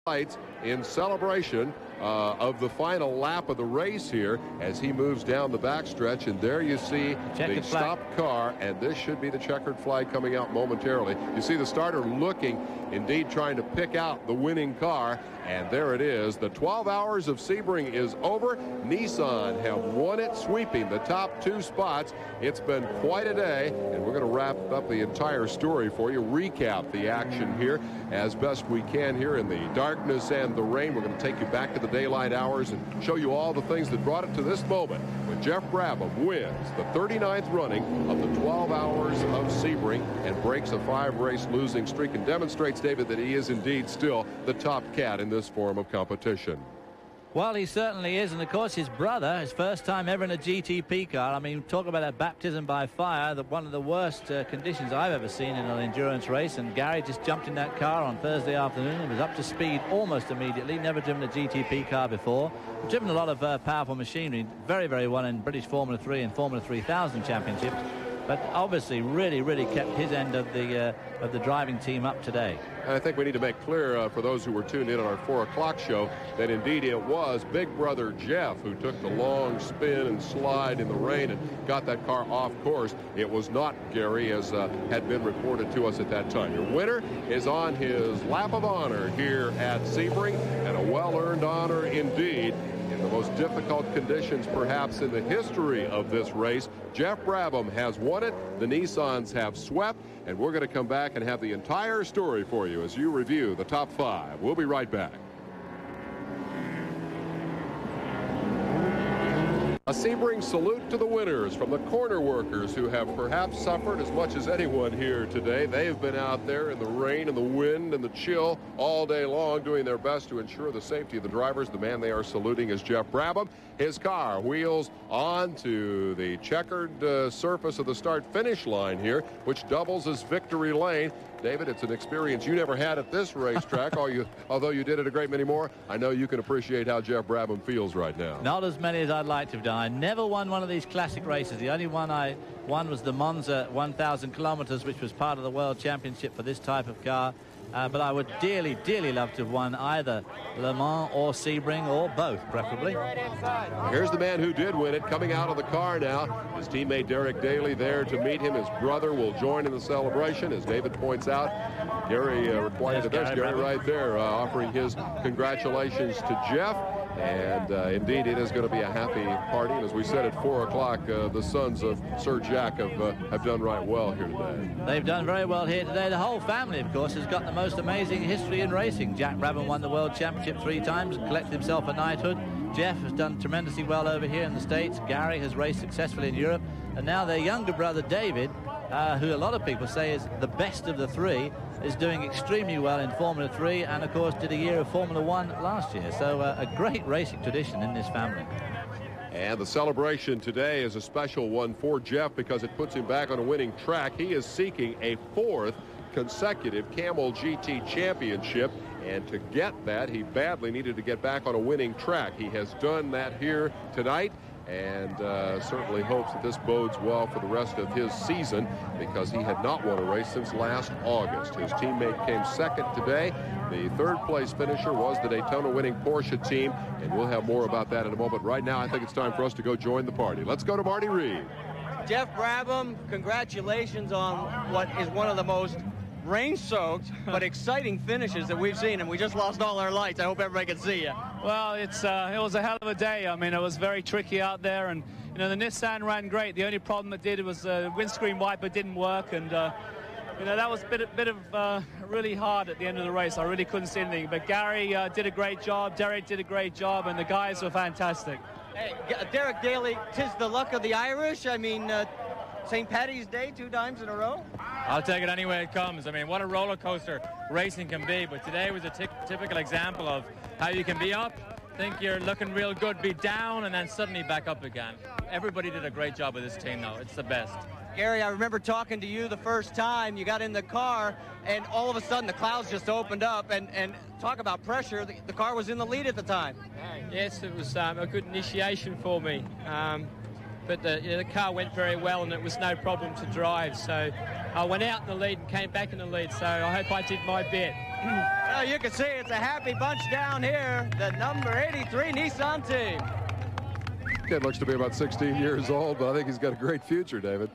Lights in celebration of the final lap of the race here as he moves down the backstretch, and there you see the stopped car, and this should be the checkered flag coming out momentarily. You see the starter looking, indeed trying to pick out the winning car, and there it is. The 12 Hours of Sebring is over. Nissan have won it, sweeping the top 2 spots. It's been quite a day, and we're going to wrap up the entire story for you, recap the action here as best we can here in the darkness and the rain. We're going to take you back to the daylight hours and show you all the things that brought it to this moment when Jeff Brabham wins the 39th running of the 12 Hours of Sebring and breaks a 5-race losing streak and demonstrates, David, that he is indeed still the top cat in this form of competition. Well, he certainly is, and of course his brother, his first time ever in a GTP car. I mean, talk about a baptism by fire, one of the worst conditions I've ever seen in an endurance race, and Gary just jumped in that car on Thursday afternoon and was up to speed almost immediately. Never driven a GTP car before. Driven a lot of powerful machinery, very, very well in British Formula 3 and Formula 3000 championships, but obviously really kept his end of the driving team up today. And I think we need to make clear for those who were tuned in on our 4 o'clock show that indeed it was big brother Jeff who took the long spin and slide in the rain and got that car off course. It was not Gary, as had been reported to us at that time. Your winner is on his lap of honor here at Sebring, and a well-earned honor indeed. In the most difficult conditions perhaps in the history of this race, Jeff Brabham has won it. The Nissans have swept, and we're going to come back and have the entire story for you as you review the top 5. We'll be right back. A Sebring salute to the winners from the corner workers who have perhaps suffered as much as anyone here today. They've been out there in the rain and the wind and the chill all day long doing their best to ensure the safety of the drivers. The man they are saluting is Jeff Brabham. His car wheels onto the checkered surface of the start-finish line here, which doubles as victory lane. David, it's an experience you never had at this racetrack, although you did it a great many more. I know you can appreciate how Jeff Brabham feels right now. Not as many as I'd like to have done. I never won one of these classic races. The only one I won was the Monza 1,000 kilometers, which was part of the World Championship for this type of car. But I would dearly love to have won either Le Mans or Sebring, or both, preferably. Here's the man who did win it, coming out of the car now. His teammate Beth Daly there to meet him. His brother will join in the celebration, as David points out. Gary required the best. Gary right there offering his congratulations to Jeff. And indeed, it is going to be a happy party. And as we said at 4 o'clock, the sons of Sir Jack have done right well here today. They've done very well here today. The whole family, of course, has got the most amazing history in racing. Jack Brabham won the World Championship 3 times and collected himself a knighthood. Jeff has done tremendously well over here in the States. Gary has raced successfully in Europe. And now their younger brother, David, who a lot of people say is the best of the 3, is doing extremely well in Formula 3 and, of course, did a year of Formula 1 last year. So a great racing tradition in this family. And the celebration today is a special one for Jeff because it puts him back on a winning track. He is seeking a 4th consecutive Camel GT championship, and to get that, he badly needed to get back on a winning track. He has done that here tonight, and certainly hopes that this bodes well for the rest of his season, because he had not won a race since last August. His teammate came second today. The 3rd place finisher was the Daytona winning Porsche team, and we'll have more about that in a moment. Right now, I think it's time for us to go join the party. Let's go to Marty Reed. Jeff Brabham, congratulations on what is one of the most rain-soaked but exciting finishes that we've seen, and we just lost all our lights. I hope everybody can see you. Well, it was a hell of a day. I mean, it was very tricky out there, and you know, the Nissan ran great. The only problem it did was the windscreen wiper didn't work, and you know, that was a bit of really hard at the end of the race. I really couldn't see anything, but Gary did a great job, Derek did a great job, and the guys were fantastic. Hey, Derek Daly, 'tis the luck of the Irish. I mean, St. Paddy's Day 2 times in a row? I'll take it any way it comes. I mean, what a roller coaster racing can be, but today was a typical example of how you can be up, think you're looking real good, be down, and then suddenly back up again. Everybody did a great job with this team, though. It's the best. Gary, I remember talking to you the first time you got in the car, and all of a sudden the clouds just opened up, and talk about pressure, the car was in the lead at the time. Yes, it was a good initiation for me. But the car went very well, and it was no problem to drive. So I went out in the lead and came back in the lead, so I hope I did my bit. Well, you can see it's a happy bunch down here, the number 83 Nissan team. Kid looks to be about 16 years old, but I think he's got a great future, David.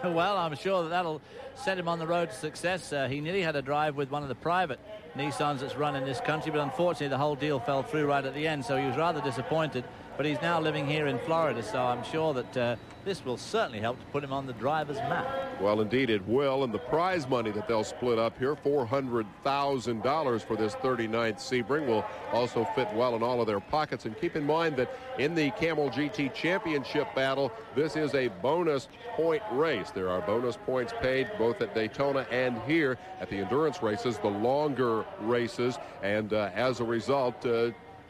Well, I'm sure that'll set him on the road to success. He nearly had a drive with one of the private Nissans that's run in this country, but unfortunately the whole deal fell through right at the end, so he was rather disappointed. But he's now living here in Florida, so I'm sure that this will certainly help to put him on the driver's map. Well, indeed it will, and the prize money that they'll split up here, $400,000 for this 39th Sebring, will also fit well in all of their pockets. And keep in mind that in the Camel GT Championship battle, this is a bonus point race. There are bonus points paid both at Daytona and here at the endurance races, the longer races, and as a result,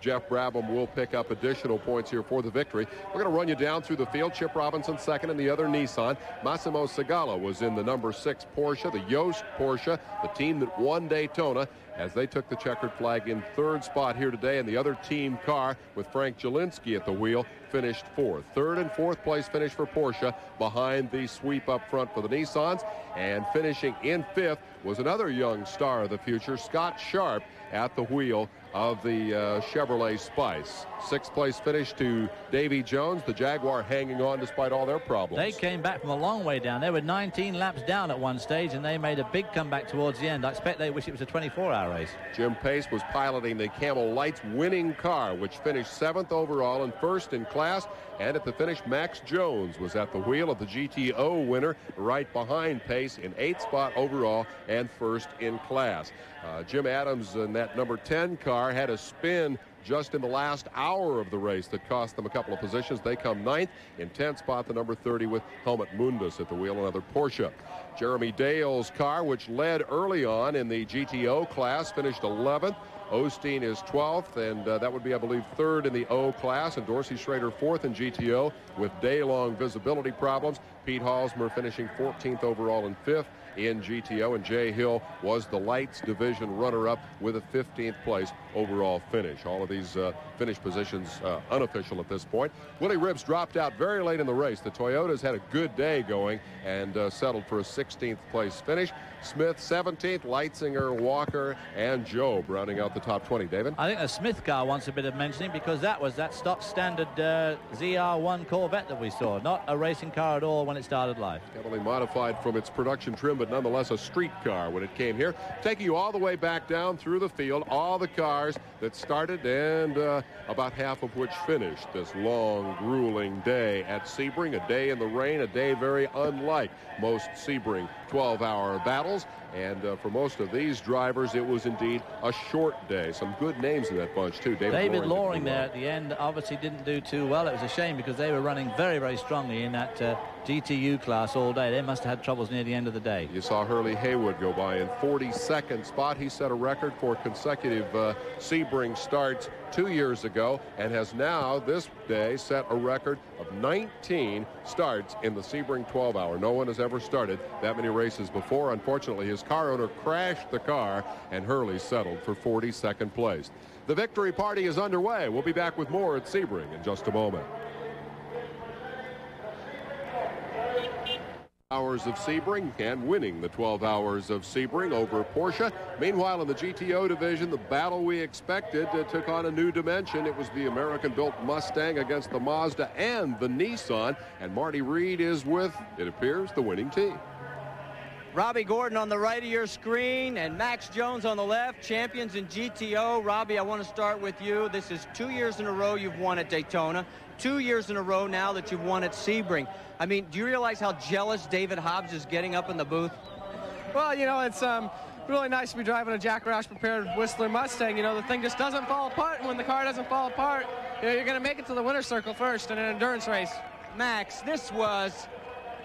Jeff Brabham will pick up additional points here for the victory. We're going to run you down through the field. Chip Robinson second in the other Nissan. Massimo Segala was in the number 6 Porsche, the Yost Porsche, the team that won Daytona, as they took the checkered flag in 3rd spot here today. And the other team car with Frank Jelinski at the wheel finished 4th. 3rd and 4th place finish for Porsche behind the sweep up front for the Nissans. And finishing in 5th was another young star of the future, Scott Sharp, at the wheel of the Chevrolet Spice. 6th place finish to Davy Jones, the Jaguar hanging on despite all their problems. They came back from a long way down. They were 19 laps down at one stage, and they made a big comeback towards the end. I expect they wish it was a 24-hour race. Jim Pace was piloting the Camel Lights winning car, which finished 7th overall and 1st in class. And at the finish, Max Jones was at the wheel of the GTO winner, right behind Pace in 8th spot overall and 1st in class. Jim Adams in that number 10 car had a spin just in the last hour of the race that cost them a couple of positions. They come 9th. In 10th spot, the number 30 with Helmut Mundus at the wheel, another Porsche. Jeremy Dale's car, which led early on in the GTO class, finished 11th. Osteen is 12th, and that would be, I believe, 3rd in the O class, and Dorsey Schrader 4th in GTO with day-long visibility problems. Pete Halsmer finishing 14th overall and 5th in GTO, and Jay Hill was the Lights division runner-up with a 15th place overall finish. All of these finish positions unofficial at this point. Willie Ribbs dropped out very late in the race. The Toyotas had a good day going and settled for a 16th place finish. Smith 17th, Leitzinger, Walker, and Job rounding out the top 20. David? I think the Smith car wants a bit of mentioning, because that was that stock standard ZR1 Corvette that we saw, not a racing car at all when it started life. Heavily modified from its production trim, but nonetheless a street car when it came here. Taking you all the way back down through the field, all the cars that started and about half of which finished this long, grueling day at Sebring. A day in the rain, a day very unlike most Sebring 12-hour battles. And for most of these drivers, it was indeed a short day. Some good names in that bunch, too. David Loring there at the end obviously didn't do too well. It was a shame, because they were running very, very strongly in that GTU class all day. They must have had troubles near the end of the day. You saw Hurley Haywood go by in 42nd spot. He set a record for consecutive Sebring starts 2 years ago, and has now this day set a record of 19 starts in the Sebring 12-hour. No one has ever started that many races before. Unfortunately, his car owner crashed the car, and Hurley settled for 42nd place. The victory party is underway. We'll be back with more at Sebring in just a moment. Hours of Sebring, and winning the 12 Hours of Sebring over Porsche. Meanwhile, in the GTO division, the battle we expected took on a new dimension. It was the American-built Mustang against the Mazda and the Nissan, and Marty Reed is with, it appears, the winning team. Robby Gordon on the right of your screen and Max Jones on the left, champions in GTO. Robby, I want to start with you. This is 2 years in a row you've won at Daytona, 2 years in a row now that you've won at Sebring. I mean, do you realize how jealous David Hobbs is getting up in the booth? Well, you know, it's really nice to be driving a Jack Roush prepared Whistler Mustang. You know, the thing just doesn't fall apart, and when the car doesn't fall apart, you know, you're going to make it to the winner's circle first in an endurance race. Max, this was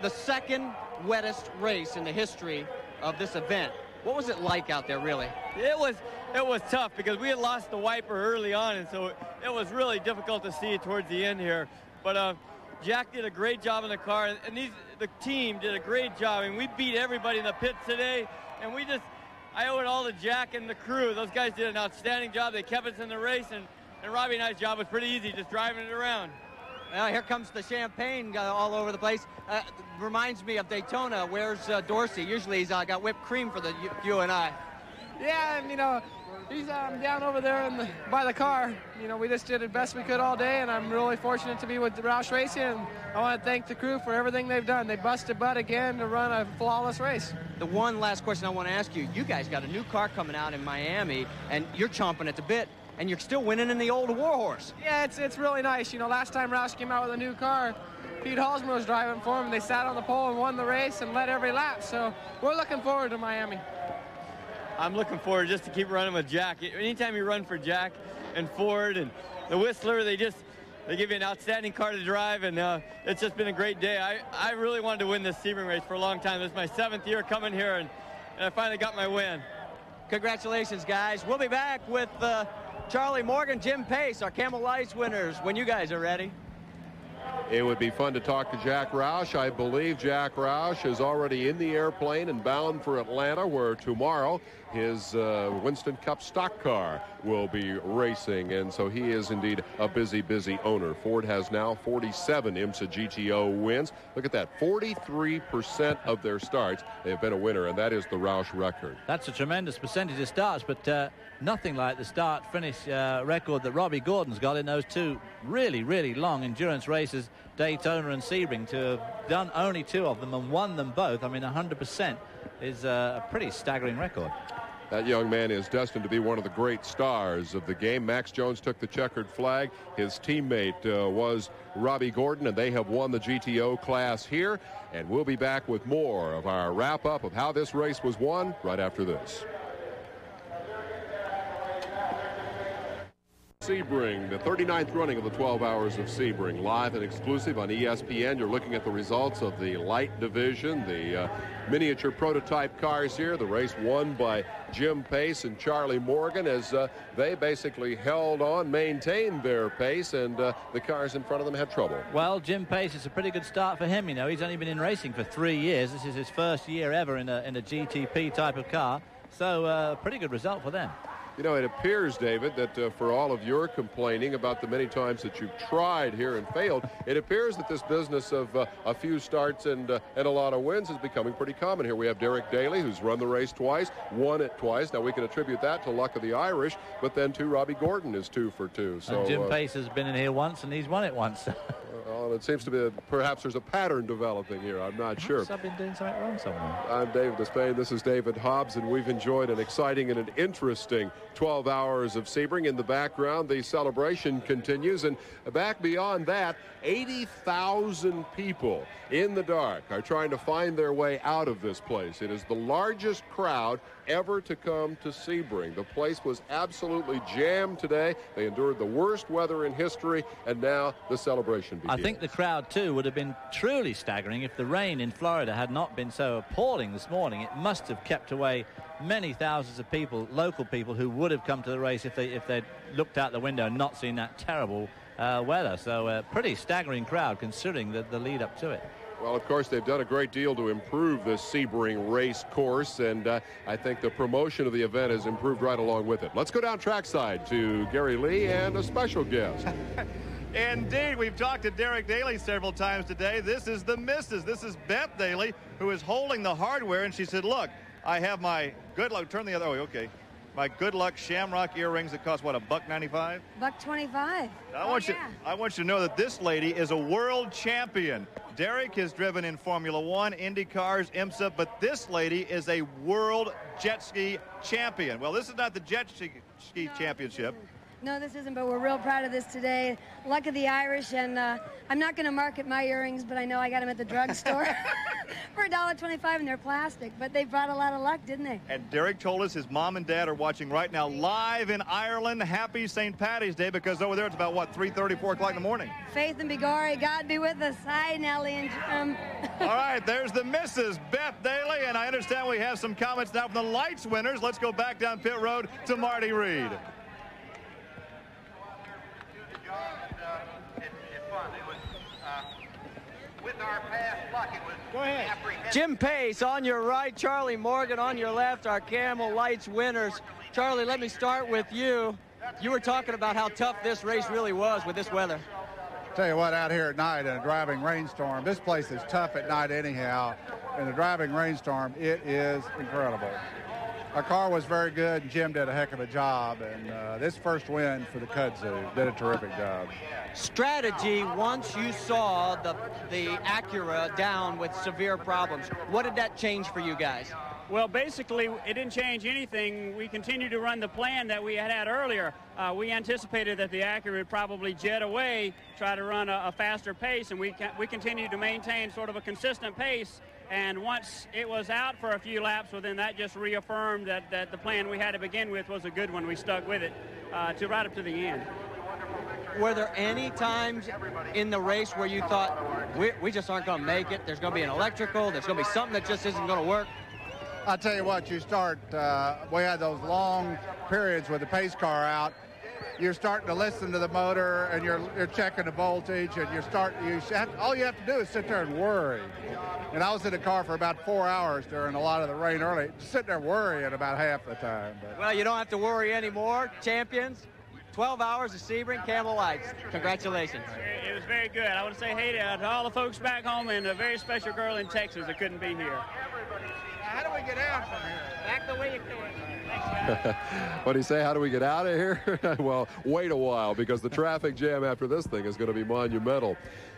the second wettest race in the history of this event. What was it like out there, really? It was tough, because we had lost the wiper early on, and so it was really difficult to see towards the end here. But Jack did a great job in the car, and the team did a great job. I mean, we beat everybody in the pits today, and I owe it all to Jack and the crew. Those guys did an outstanding job. They kept us in the race, and Robby and I's job was pretty easy, just driving it around. Here comes the champagne all over the place. Reminds me of Daytona. Where's Dorsey? Usually he's got whipped cream for the you and I. Yeah, and, you know, he's down over there by the car. You know, we just did the best we could all day, and I'm really fortunate to be with Roush Racing, and I want to thank the crew for everything they've done. They busted butt again to run a flawless race. The one last question I want to ask you, you guys got a new car coming out in Miami, and you're chomping at the bit, and you're still winning in the old Warhorse. Yeah, it's really nice. You know, last time Roush came out with a new car, Pete Halsman was driving for him, and they sat on the pole and won the race and led every lap. So we're looking forward to Miami. I'm looking forward just to keep running with Jack. Anytime you run for Jack and Ford and the Whistler, they give you an outstanding car to drive, and it's just been a great day. I really wanted to win this Sebring race for a long time. This is my 7th year coming here, and I finally got my win. Congratulations, guys. We'll be back with Charlie Morgan, Jim Pace, our Camel Lights winners, when you guys are ready. It would be fun to talk to Jack Roush. I believe Jack Roush is already in the airplane and bound for Atlanta, where tomorrow his Winston Cup stock car will be racing. And so he is indeed a busy, busy owner. Ford has now 47 IMSA GTO wins. Look at that, 43% of their starts they have been a winner, and that is the Roush record. That's a tremendous percentage of starts, but nothing like the start-finish record that Robby Gordon's got in those two really, really long endurance races, Daytona and Sebring. To have done only 2 of them and won them both, I mean, 100% is a pretty staggering record. That young man is destined to be one of the great stars of the game. Max Jones took the checkered flag. His teammate was Robby Gordon, and they have won the GTO class here. And we'll be back with more of our wrap-up of how this race was won right after this. Sebring, the 39th running of the 12 Hours of Sebring, live and exclusive on ESPN. You're looking at the results of the light division, the miniature prototype cars here. The race won by Jim Pace and Charlie Morgan as they basically held on, maintained their pace, and the cars in front of them had trouble. Well, Jim Pace, it's a pretty good start for him. You know, he's only been in racing for 3 years. This is his first year ever in a GTP type of car. So pretty good result for them. You know, it appears, David, that for all of your complaining about the many times that you've tried here and failed, it appears that this business of a few starts and a lot of wins is becoming pretty common here. We have Beth Daly, who's run the race twice, won it twice. Now, we can attribute that to luck of the Irish, but then, too, Robby Gordon is 2 for 2. So, and Jim Pace has been in here once, and he's won it once. Well, it seems to be that perhaps there's a pattern developing here. I'm not sure. I've been doing something wrong somewhere. I'm David Despain. This is David Hobbs, and we've enjoyed an exciting and an interesting 12 Hours of Sebring. In the background, the celebration continues, and back beyond that, 80,000 people in the dark are trying to find their way out of this place. It is the largest crowd ever to come to Sebring. The place was absolutely jammed today. They endured the worst weather in history, and now the celebration begins. I think the crowd, too, would have been truly staggering if the rain in Florida had not been so appalling this morning. It must have kept away many thousands of people, local people, who would have come to the race if they'd looked out the window and not seen that terrible weather. So a pretty staggering crowd considering the lead up to it. Well, of course, they've done a great deal to improve this Sebring race course, and I think the promotion of the event has improved right along with it. Let's go down trackside to Gary Lee and a special guest. Indeed, we've talked to Beth Daly several times today. This is the missus. This is Beth Daly, who is holding the hardware, and she said, look, I have my good luck. Turn the other way, okay. My good luck shamrock earrings that cost, what, $1.95? $1.25. I want you to know that this lady is a world champion. Derek has driven in Formula One, Indy cars, IMSA, but this lady is a world jet ski champion. Well, this is not the jet ski championship. No, this isn't, but we're real proud of this today. Luck of the Irish, and I'm not going to market my earrings, but I know I got them at the drugstore for $1.25, and they're plastic, but they brought a lot of luck, didn't they? And Derek told us his mom and dad are watching right now live in Ireland. Happy St. Paddy's Day, because over there it's about, what, 3:30, 4 o'clock in the morning. Faith and Bigori, God be with us. Hi, Nellie and Jim. All right, there's the Mrs. Beth Daly, and I understand we have some comments now from the Lights winners. Let's go back down pit road to Marty Reed. Go ahead. Jim Pace on your right, Charlie Morgan on your left, our Camel Lights winners. Charlie, let me start with you. You were talking about how tough this race really was with this weather. Tell you what, out here at night in a driving rainstorm, this place is tough at night anyhow. In a driving rainstorm, it is incredible. Our car was very good, and Jim did a heck of a job, and this first win for the Kudzu did a terrific job. Strategy, once you saw the Acura down with severe problems, what did that change for you guys? Well, basically, it didn't change anything. We continued to run the plan that we had earlier. We anticipated that the Acura would probably jet away, try to run a faster pace, and we continued to maintain sort of a consistent pace. And once it was out for a few laps, well, then that just reaffirmed that the plan we had to begin with was a good one. We stuck with it to right up to the end. Were there any times in the race where you thought, we just aren't going to make it, there's going to be an electrical, there's going to be something that just isn't going to work? I'll tell you what, you start, we had those long periods with the pace car out. You're starting to listen to the motor, and you're checking the voltage, and all you have to do is sit there and worry. And I was in the car for about 4 hours during a lot of the rain early, sitting there worrying about half the time. But. Well, you don't have to worry anymore. Champions, 12 hours of Sebring Camel Lights. Congratulations. It was very good. I want to say hey to all the folks back home and a very special girl in Texas that couldn't be here. How do we get out from here? Back the way you came. What do you say? How do we get out of here? Well, wait a while, because the traffic jam after this thing is going to be monumental.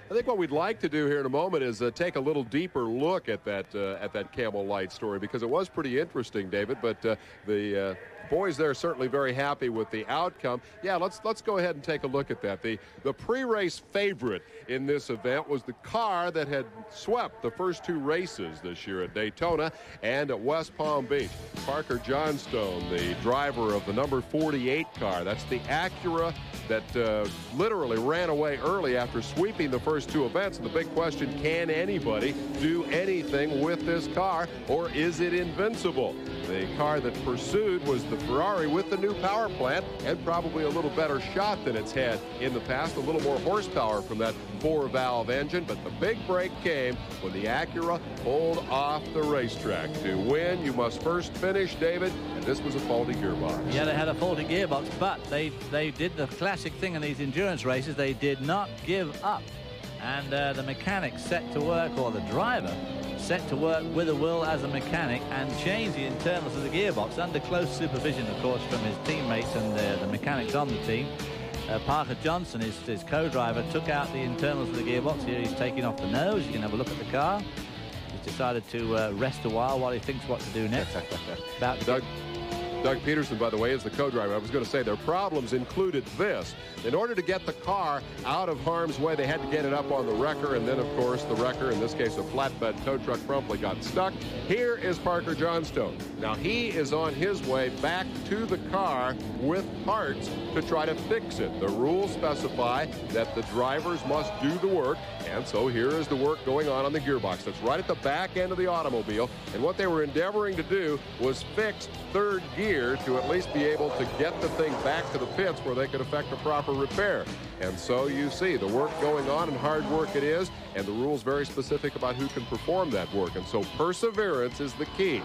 I think what we'd like to do here in a moment is take a little deeper look at that Camel Light story, because it was pretty interesting, David. But the boys there are certainly very happy with the outcome. Yeah, let's go ahead and take a look at that. The pre-race favorite in this event was the car that had swept the first two races this year at Daytona and at West Palm Beach. Parker Johnstone, the driver of the number 48 car. That's the Acura that literally ran away early after sweeping the first two events. And the big question, can anybody do anything with this car, or is it invincible? The car that pursued was the Ferrari with the new power plant, and probably a little better shot than it's had in the past, a little more horsepower from that 4-valve engine. But the big break came when the Acura pulled off the racetrack. To win, you must first finish, David, and this was a faulty gearbox. Yeah, they had a faulty gearbox, but they did the classic thing in these endurance races. They did not give up. And the mechanic set to work, or the driver set to work with a will as a mechanic, and change the internals of the gearbox under close supervision, of course, from his teammates and the mechanics on the team. Parker Johnson, his co-driver, took out the internals of the gearbox. Here he's taking off the nose. You can have a look at the car. He's decided to rest a while he thinks what to do next. Doug Peterson, by the way, is the co-driver. I was going to say their problems included this. In order to get the car out of harm's way, they had to get it up on the wrecker, and then, of course, the wrecker, in this case a flatbed tow truck, promptly got stuck. Here is Parker Johnstone. Now, he is on his way back to the car with parts to try to fix it. The rules specify that the drivers must do the work, and so here is the work going on the gearbox. That's right at the back end of the automobile, and what they were endeavoring to do was fix third gear to at least be able to get the thing back to the pits where they could effect a proper repair. And so you see the work going on, and hard work it is, and the rules very specific about who can perform that work. And so perseverance is the key.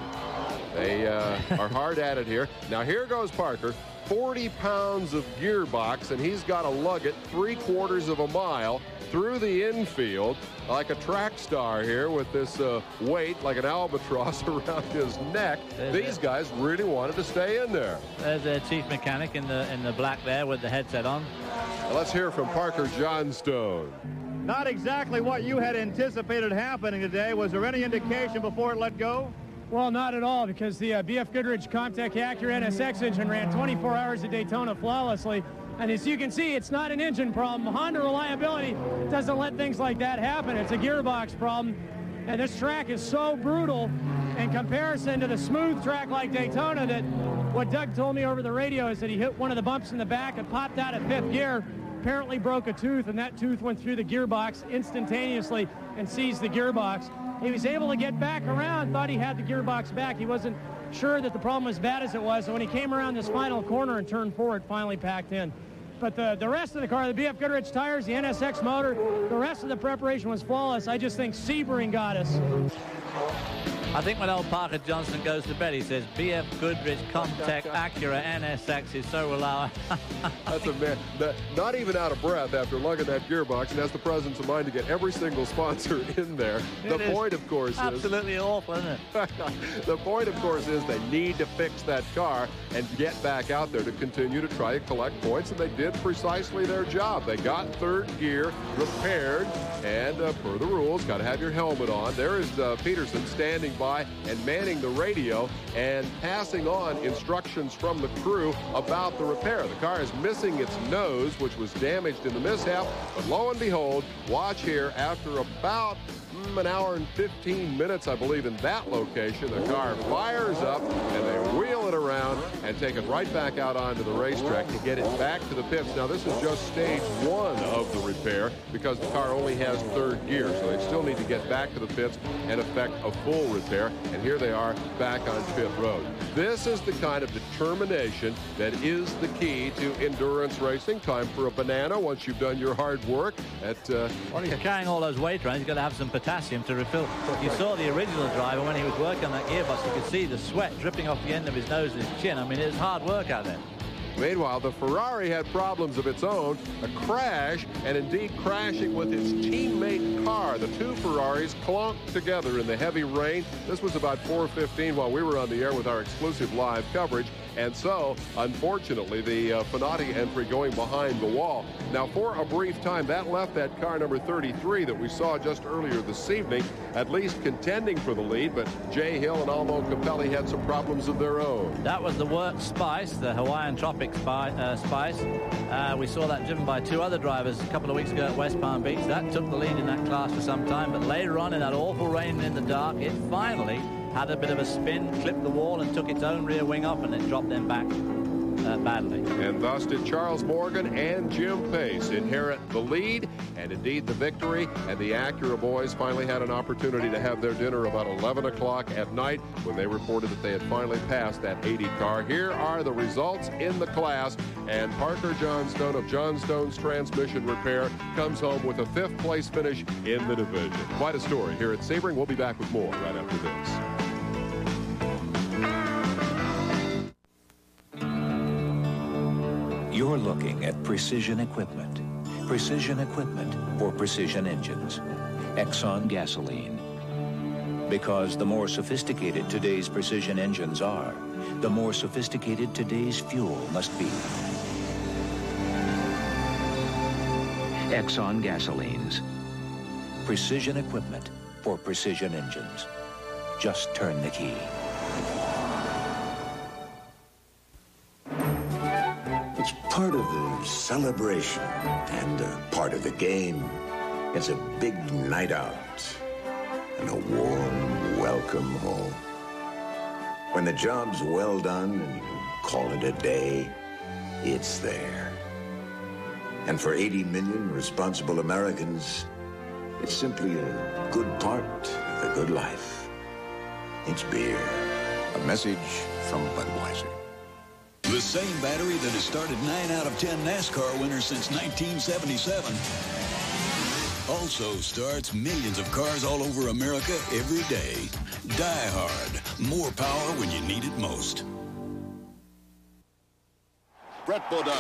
They are hard at it here. Now here goes Parker, 40 pounds of gearbox, and he's got to lug it 3/4 of a mile through the infield like a track star here with this weight like an albatross around his neck. These guys really wanted to stay in there. There's their chief mechanic in the black there with the headset on. Let's hear from Parker Johnstone. Not exactly what you had anticipated happening today. Was there any indication before it let go? Well, not at all, because the BF Goodrich Comtech Acura NSX engine ran 24 hours at Daytona flawlessly. And as you can see, it's not an engine problem. Honda reliability doesn't let things like that happen. It's a gearbox problem. And this track is so brutal in comparison to the smooth track like Daytona that what Doug told me over the radio is that he hit one of the bumps in the back and popped out at 5th gear, apparently broke a tooth, and that tooth went through the gearbox instantaneously and seized the gearbox. He was able to get back around, thought he had the gearbox back. He wasn't sure that the problem was as bad as it was. So when he came around this final corner and turned forward, finally packed in. But the rest of the car, the BF Goodrich tires, the NSX motor, the rest of the preparation was flawless. I just think Sebring got us. I think when old Parker Johnson goes to bed, he says, BF Goodrich Comtech Acura NSX is so reliable. That's a man. Not even out of breath after lugging that gearbox, and has the presence of mind to get every single sponsor in there. The point, of course, is absolutely awful, isn't it? The point, of course, is they need to fix that car and get back out there to continue to try to collect points, and they did precisely their job. They got third gear repaired, and per the rules, got to have your helmet on. There is Peterson standing by and manning the radio and passing on instructions from the crew about the repair. The car is missing its nose, which was damaged in the mishap, but lo and behold, watch here, after about an hour and 15 minutes, I believe, in that location, the car fires up and they wheel it around and take it right back out onto the racetrack to get it back to the pits. Now, this is just stage one of the repair because the car only has third gear, so they still need to get back to the pits and effect a full repair. And here they are back on pit road. This is the kind of determination that is the key to endurance racing. Time for a banana once you've done your hard work. Well, he's carrying all those weight around. He's got to have some potassium to refill. You saw the original driver when he was working on that gearbox. You could see the sweat dripping off the end of his nose and his chin. I mean, it's hard work out there. Meanwhile, the Ferrari had problems of its own, a crash, and indeed crashing with its teammate car. The two Ferraris clunked together in the heavy rain. This was about 4:15 while we were on the air with our exclusive live coverage. And so, unfortunately, the Fanati entry going behind the wall. Now, for a brief time, that left that car number 33 that we saw just earlier this evening, at least contending for the lead, but Jay Hill and Almo Capelli had some problems of their own. That was the work Spice, the Hawaiian Tropic Spice. We saw that driven by two other drivers a couple of weeks ago at West Palm Beach. That took the lead in that class for some time, but later on in that awful rain in the dark, it finally had a bit of a spin, clipped the wall, and took its own rear wing up, and then dropped them back badly. And thus did Charles Morgan and Jim Pace inherit the lead and indeed the victory. And the Acura boys finally had an opportunity to have their dinner about 11 o'clock at night when they reported that they had finally passed that 80 car. Here are the results in the class. And Parker Johnstone of Johnstone's Transmission Repair comes home with a 5th place finish in the division. Quite a story here at Sebring. We'll be back with more right after this. You're looking at precision equipment. Precision equipment for precision engines. Exxon gasoline. Because the more sophisticated today's precision engines are, the more sophisticated today's fuel must be. Exxon gasolines. Precision equipment for precision engines. Just turn the key. It's part of the celebration and part of the game. It's a big night out and a warm welcome home. When the job's well done and you call it a day, it's there. And for 80 million responsible Americans, it's simply a good part of the good life. It's beer. A message from Budweiser. The same battery that has started 9 out of 10 NASCAR winners since 1977 also starts millions of cars all over America every day. Die Hard. More power when you need it most. Brett Bodine,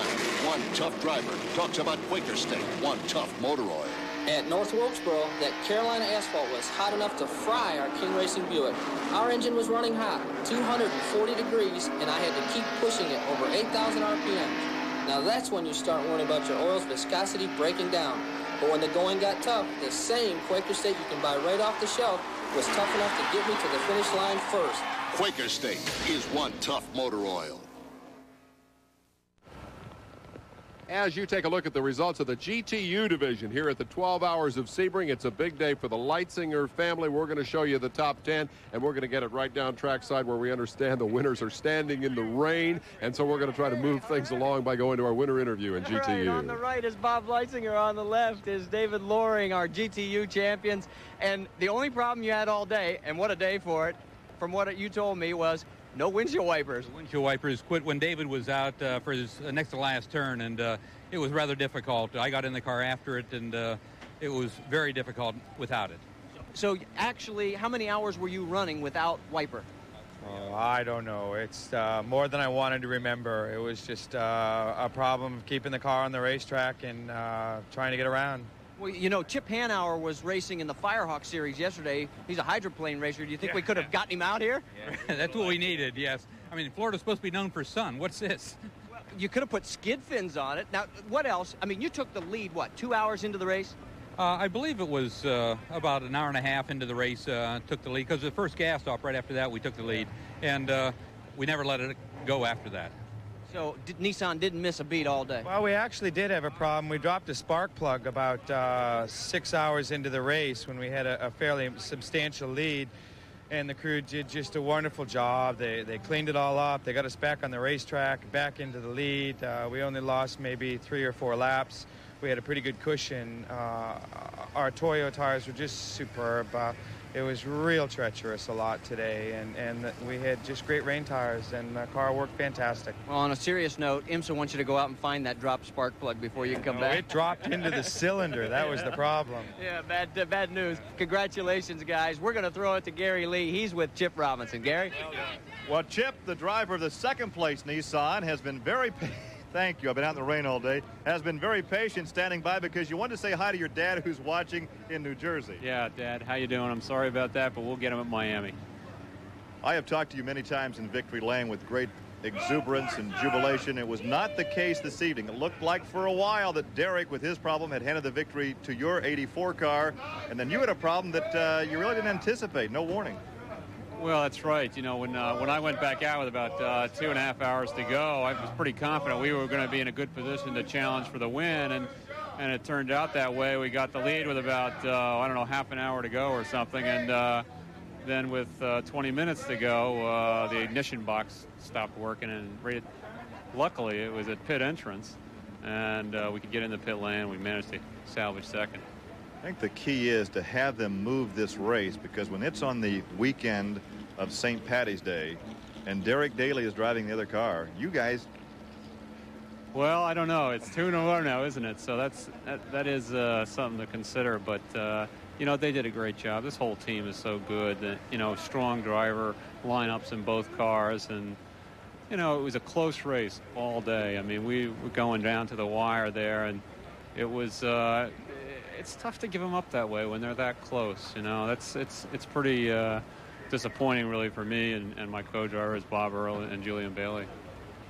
one tough driver, talks about Quaker State, one tough motor oil. At North Wilkesboro, that Carolina asphalt was hot enough to fry our King Racing Buick. Our engine was running hot, 240 degrees, and I had to keep pushing it over 8,000 RPM. Now that's when you start worrying about your oil's viscosity breaking down. But when the going got tough, the same Quaker State you can buy right off the shelf was tough enough to get me to the finish line first. Quaker State is one tough motor oil. As you take a look at the results of the GTU division here at the 12 Hours of Sebring, it's a big day for the Leitzinger family. We're going to show you the top 10, and we're going to get it right down trackside where we understand the winners are standing in the rain, and so we're going to try to move things along by going to our winner interview in GTU. Right, on the right is Bob Leitzinger. On the left is David Loring, our GTU champions. And the only problem you had all day, and what a day for it, from what you told me, was no windshield wipers. Windshield wipers quit when David was out for his next to last turn, and it was rather difficult. I got in the car after it, and it was very difficult without it. So actually, how many hours were you running without wiper? Oh, I don't know. It's more than I wanted to remember. It was just a problem of keeping the car on the racetrack and trying to get around. Well, you know, Chip Hanauer was racing in the Firehawk Series yesterday. He's a hydroplane racer. Do you think we could have gotten him out here? Yeah. That's what we needed, yes. I mean, Florida's supposed to be known for sun. What's this? Well, you could have put skid fins on it. Now, what else? I mean, you took the lead, what, 2 hours into the race? I believe it was about an hour and a half into the race, took the lead. Because the first gas stop right after that, we took the lead. And we never let it go after that. So Nissan didn't miss a beat all day. Well, we actually did have a problem. We dropped a spark plug about 6 hours into the race when we had a fairly substantial lead. And the crew did just a wonderful job. They cleaned it all up. They got us back on the racetrack, back into the lead. We only lost maybe 3 or 4 laps. We had a pretty good cushion. Our Toyo tires were just superb. It was real treacherous a lot today, and we had just great rain tires, and the car worked fantastic. Well, on a serious note, IMSA wants you to go out and find that dropped spark plug before you come back. It dropped into the cylinder. That was the problem. Yeah, bad news. Congratulations, guys. We're going to throw it to Gary Lee. He's with Chip Robinson. Gary? Well, Chip, the driver of the second-place Nissan, has been very thank you. I've been out in the rain all day. Has been very patient standing by because you wanted to say hi to your dad who's watching in New Jersey. Yeah, Dad, how you doing? I'm sorry about that, but we'll get him at Miami. I have talked to you many times in Victory Lane with great exuberance and jubilation. It was not the case this evening. It looked like for a while that Derek, with his problem, had handed the victory to your 84 car, and then you had a problem that you really didn't anticipate. No warning. Well, that's right. You know, when I went back out with about 2.5 hours to go, I was pretty confident we were going to be in a good position to challenge for the win, and it turned out that way. We got the lead with about, I don't know, half an hour to go or something, and then with 20 minutes to go, the ignition box stopped working, and luckily it was at pit entrance, and we could get in the pit lane. We managed to salvage second. I think the key is to have them move this race, because when it's on the weekend of St. Paddy's Day and Derek Daly is driving the other car, you guys... Well, I don't know. It's 2-0 now, isn't it? So that is something to consider. But, you know, they did a great job. This whole team is so good. You know, strong driver lineups in both cars. And, you know, it was a close race all day. I mean, we were going down to the wire there, and it was... it's tough to give them up that way when they're that close. You know, it's pretty disappointing, really, for me and my co-drivers, Bob Earl and Julian Bailey.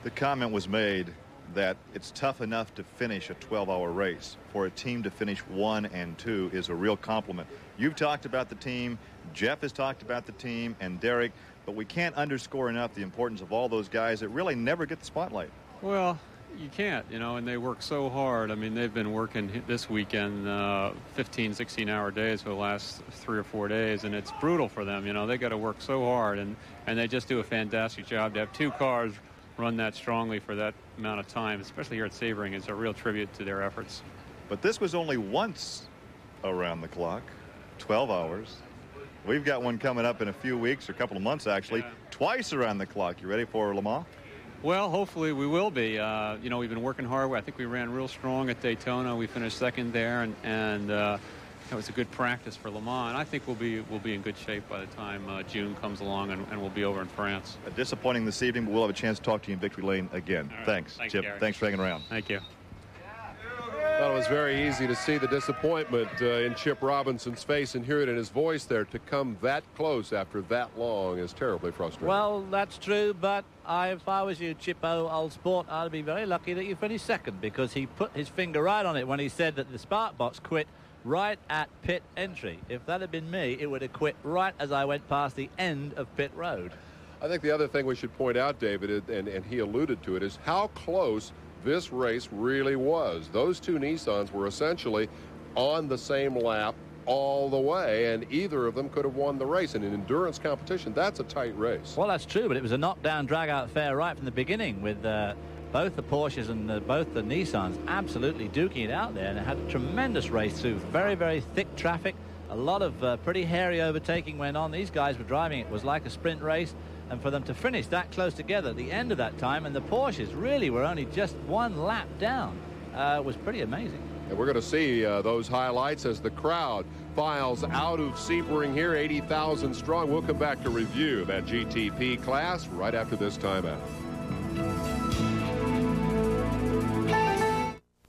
The comment was made that it's tough enough to finish a 12-hour race. For a team to finish 1 and 2 is a real compliment. You've talked about the team, Jeff has talked about the team, and Derek, but we can't underscore enough the importance of all those guys that really never get the spotlight. Well, you can't, you know, and they work so hard. I mean, they've been working this weekend 15, 16-hour days for the last 3 or 4 days, and it's brutal for them. You know, they got to work so hard, and they just do a fantastic job. To have 2 cars run that strongly for that amount of time, especially here at Sebring, is a real tribute to their efforts. But this was only once around the clock, 12 hours. We've got one coming up in a few weeks, or a couple of months, actually, twice around the clock. You ready for Le Mans? Well, hopefully we will be. You know, we've been working hard. I think we ran real strong at Daytona. We finished second there, and that was a good practice for Le Mans. And I think we'll be in good shape by the time June comes along, and we'll be over in France. Disappointing this evening, but we'll have a chance to talk to you in Victory Lane again. Right. Thanks, Chip. Gary. Thanks for hanging around. Thank you. Well, it was very easy to see the disappointment in Chip Robinson's face and hear it in his voice there. To come that close after that long is terribly frustrating. Well, that's true, but if I was you, Chippo, old sport, I'd be very lucky that you finished second, because he put his finger right on it when he said that the spark box quit right at pit entry. If that had been me, it would have quit right as I went past the end of pit road. I think the other thing we should point out, David, and he alluded to it, is how close this race really was. Those 2 Nissans were essentially on the same lap all the way, and either of them could have won the race. In an endurance competition, that's a tight race. Well, that's true, but it was a knockdown, drag-out affair right from the beginning, with both the Porsches and both the Nissans absolutely duking it out there, and it had a tremendous race through very, very thick traffic. A lot of pretty hairy overtaking went on. These guys were driving. It was like a sprint race. And for them to finish that close together at the end of that time, and the Porsches really were only just 1 lap down, was pretty amazing. And we're going to see those highlights as the crowd files out of Sebring here, 80,000 strong. We'll come back to review that GTP class right after this timeout.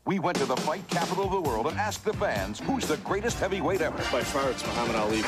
We went to the fight capital of the world and asked the fans, who's the greatest heavyweight ever? By far, it's Muhammad Ali.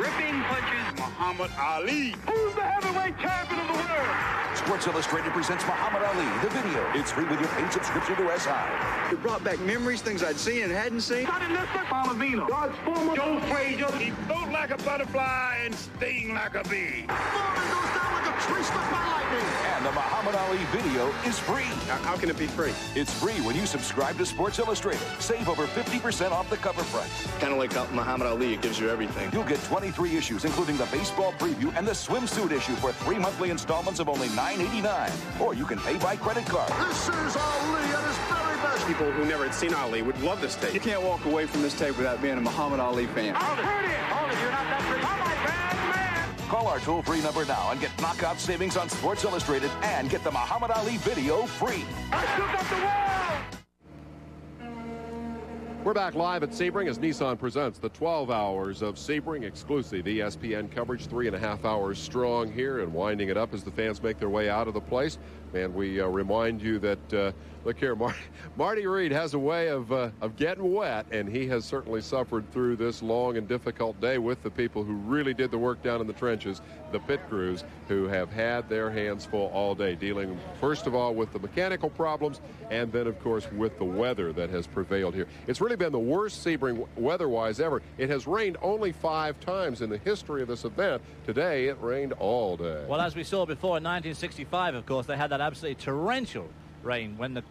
Ripping punches, Muhammad Ali. Who's the heavyweight champion of the world? Sports Illustrated presents Muhammad Ali, the video. It's free with your paid subscription to SI. It brought back memories, things I'd seen and hadn't seen. Palavino, God's former Joe Frazier. He float like a butterfly and sting like a bee. Goes down like a tree struck by lightning. And the Muhammad Ali video is free. How can it be free? It's free when you subscribe to Sports Illustrated. Save over 50% off the cover price. Kind of like Muhammad Ali, it gives you everything. You'll get 23 issues, including the baseball preview and the swimsuit issue for 3 monthly installments of only $9.89. Or you can pay by credit card. This is Ali at his very best. People who never had seen Ali would love this tape. You can't walk away from this tape without being a Muhammad Ali fan. Hold it, you're not that pretty. I'm a bad man. Call our toll-free number now and get knockout savings on Sports Illustrated and get the Muhammad Ali video free. I shook up the world. We're back live at Sebring as Nissan presents the 12 Hours of Sebring exclusive ESPN coverage, 3.5 hours strong here, and winding it up as the fans make their way out of the place. And we remind you that, look here, Marty Reed has a way of getting wet, and he has certainly suffered through this long and difficult day with the people who really did the work down in the trenches, the pit crews, who have had their hands full all day, dealing first of all with the mechanical problems, and then, of course, with the weather that has prevailed here. It's really been the worst Sebring weather-wise ever. It has rained only 5 times in the history of this event. Today, it rained all day. Well, as we saw before in 1965, of course, they had that absolutely torrential rain when the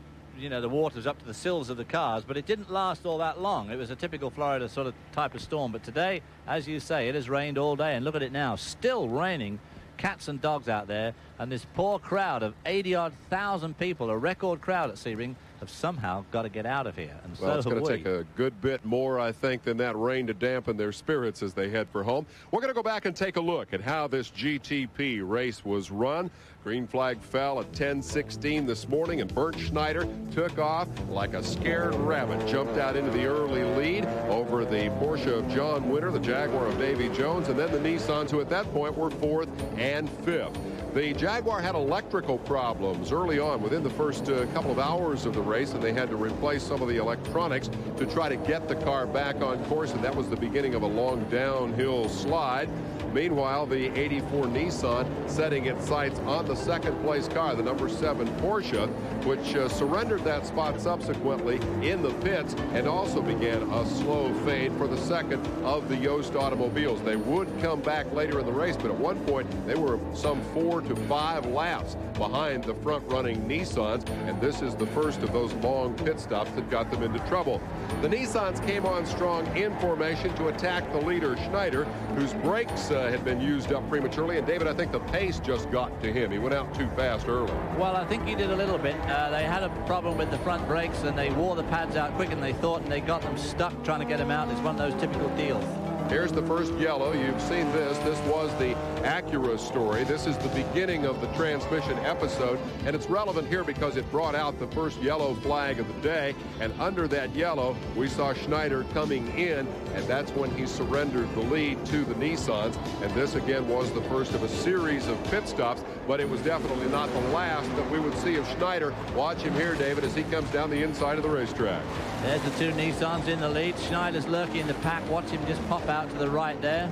water was up to the sills of the cars, but it didn't last all that long. It was a typical Florida sort of type of storm. But today, as you say, it has rained all day, and look at it now, still raining cats and dogs out there, and this poor crowd of 80-odd thousand people, a record crowd at Sebring, have somehow got to get out of here. And well, it's going to take a good bit more, I think, than that rain to dampen their spirits as they head for home. We're going to go back and take a look at how this GTP race was run. Green flag fell at 10:16 this morning, and Bernd Schneider took off like a scared rabbit, jumped out into the early lead over the Porsche of John Winter, the Jaguar of Davy Jones, and then the Nissans, who at that point were 4th and 5th. The Jaguar had electrical problems early on within the first couple of hours of the race, and they had to replace some of the electronics to try to get the car back on course, and that was the beginning of a long downhill slide. Meanwhile, the 84 Nissan setting its sights on the second-place car, the number 7 Porsche, which surrendered that spot subsequently in the pits and also began a slow fade for the second of the Yost automobiles. They would come back later in the race, but at one point they were some 4 to 5 laps behind the front-running Nissans, and this is the first of those long pit stops that got them into trouble. The Nissans came on strong in formation to attack the leader, Schneider, whose brakes had been used up prematurely. And, David, I think the pace just got to him. He went out too fast early. Well, I think he did a little bit. They had a problem with the front brakes, and they wore the pads out quicker than they thought, and they got them stuck trying to get them out. It's one of those typical deals. Here's the first yellow. You've seen this. This was the Acura story. This is the beginning of the transmission episode, and it's relevant here because it brought out the first yellow flag of the day, and under that yellow, we saw Schneider coming in, and that's when he surrendered the lead to the Nissans, and this again was the first of a series of pit stops, but it was definitely not the last that we would see of Schneider. Watch him here, David, as he comes down the inside of the racetrack. There's the 2 Nissans in the lead. Schneider's lurking in the pack. Watch him just pop out to the right there.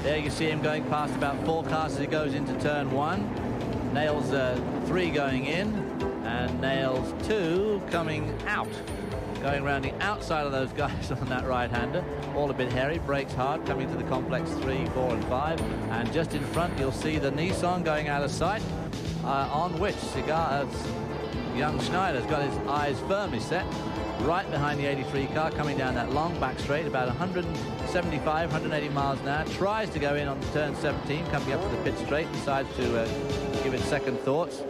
There you see him going past about 4 cars as he goes into turn 1. Nails 3 going in, and nails 2 coming out. Going around the outside of those guys on that right-hander. All a bit hairy, brakes hard, coming to the complex 3, 4, and 5. And just in front, you'll see the Nissan going out of sight, on which young Schneider's got his eyes firmly set. Right behind the 83 car, coming down that long back straight, about 175, 180 miles an hour. Tries to go in on turn 17, coming up to the pit straight, decides to give it second thoughts.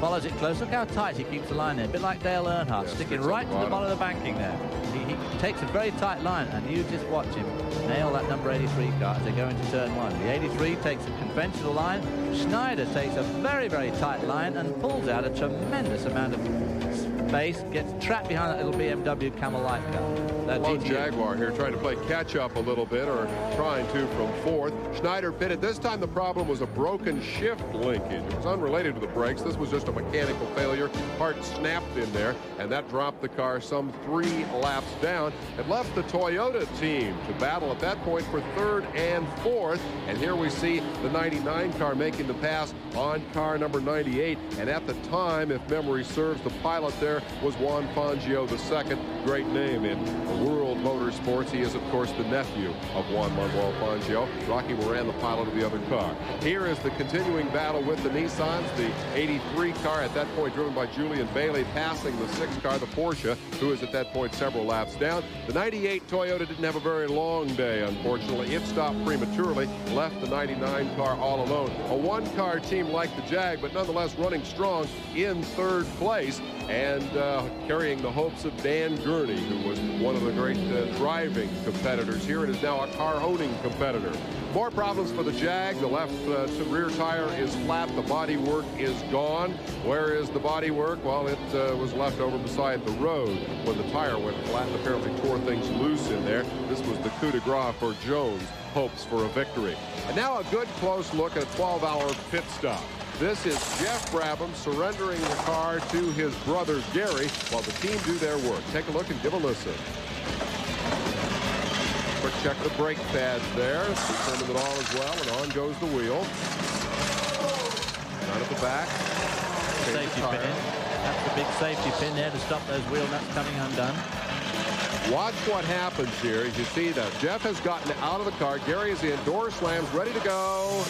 Follows it close. Look how tight he keeps the line there. A bit like Dale Earnhardt, sticking right to the bottom of the banking there. He takes a very tight line, and you just watch him nail that number 83 car as they go into turn 1. The 83 takes a conventional line. Schneider takes a very, very tight line and pulls out a tremendous amount of base, gets trapped behind that little BMW Camel Light car. That Long GTP. Jaguar here trying to play catch up a little bit, or trying to from fourth. Schneider pitted. This time the problem was a broken shift linkage. It was unrelated to the brakes. This was just a mechanical failure. Part snapped in there, and that dropped the car some 3 laps down. It left the Toyota team to battle at that point for third and fourth. And here we see the 99 car making the pass on car number 98. And at the time, if memory serves, the pilot there was Juan Fangio II. Great name in world motorsports. He is, of course, the nephew of Juan Manuel Fangio. Rocky Moran, the pilot of the other car. Here is the continuing battle with the Nissans. The 83 car at that point driven by Julian Bailey, passing the 6 car, the Porsche, who is at that point several laps down. The 98 Toyota didn't have a very long day, unfortunately. It stopped prematurely, left the 99 car all alone. A 1-car team like the Jag, but nonetheless running strong in third place, and carrying the hopes of Dan Gurney, who was one of the great driving competitors here and is now a car-owning competitor. More problems for the Jag. The left rear tire is flat. The body work is gone. Where is the body work? Well, it was left over beside the road when the tire went flat and apparently tore things loose in there. This was the coup de grace for Jones' hopes for a victory. And now a good close look at a 12-hour pit stop. This is Jeff Brabhams surrendering the car to his brother Gary while the team do their work. Take a look and give a listen. Quick check the brake pads there. Determined it all as well, and on goes the wheel. Down at the back. Safety pin. That's the big safety pin there to stop those wheel nuts coming undone. Watch what happens here. As you see that Jeff has gotten out of the car. Gary is in. Door slams, ready to go.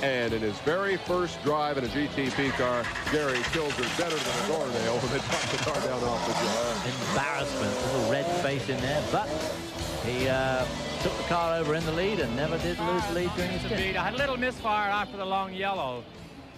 And in his very first drive in a GTP car, Gary kills her better than a doornail when they drop the car down off the job. Embarrassment, a little red face in there, but he took the car over in the lead and never did lose the lead during his stint. I had a little misfire after the long yellow.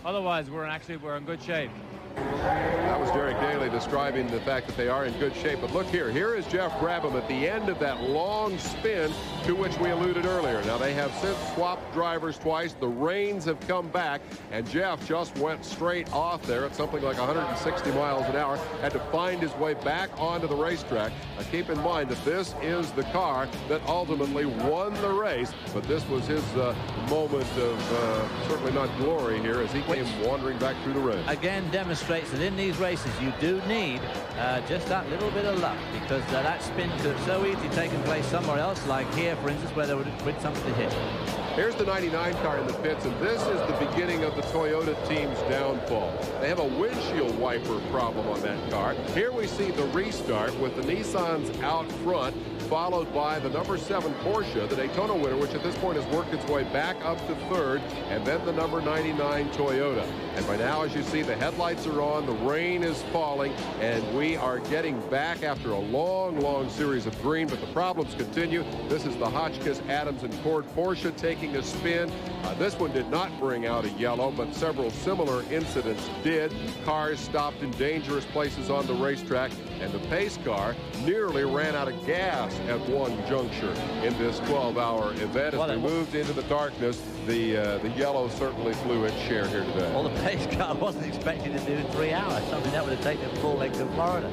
Otherwise, we're in good shape. That was Derek Daly describing the fact that they are in good shape. But look here. Here is Jeff Brabham at the end of that long spin to which we alluded earlier. Now, they have since swapped drivers twice. The rains have come back, and Jeff just went straight off there at something like 160 miles an hour. Had to find his way back onto the racetrack. Now, keep in mind that this is the car that ultimately won the race. But this was his moment of certainly not glory here as he came wandering back through the rain. Again, demonstrates that in these races you do need just that little bit of luck, because that spin could have so easily taken place somewhere else, like here, for instance, where there would have been something to hit. Here's the 99 car in the pits, and this is the beginning of the Toyota team's downfall. They have a windshield wiper problem on that car. Here we see the restart with the Nissans out front, followed by the number 7 Porsche, the Daytona winner, which at this point has worked its way back up to third, and then the number 99 Toyota. And by now, as you see, the headlights are on, the rain is falling, and we are getting back after a long, long series of green, but the problems continue. This is the Hotchkiss, Adams, and Cord Porsche taking a spin. This one did not bring out a yellow, but several similar incidents did. Cars stopped in dangerous places on the racetrack, and the pace car nearly ran out of gas at one juncture in this 12-hour event. As we moved into the darkness, the yellow certainly flew its share here today. Well, the pace car wasn't expected to do 3 hours, something that would have taken a full leg to Florida.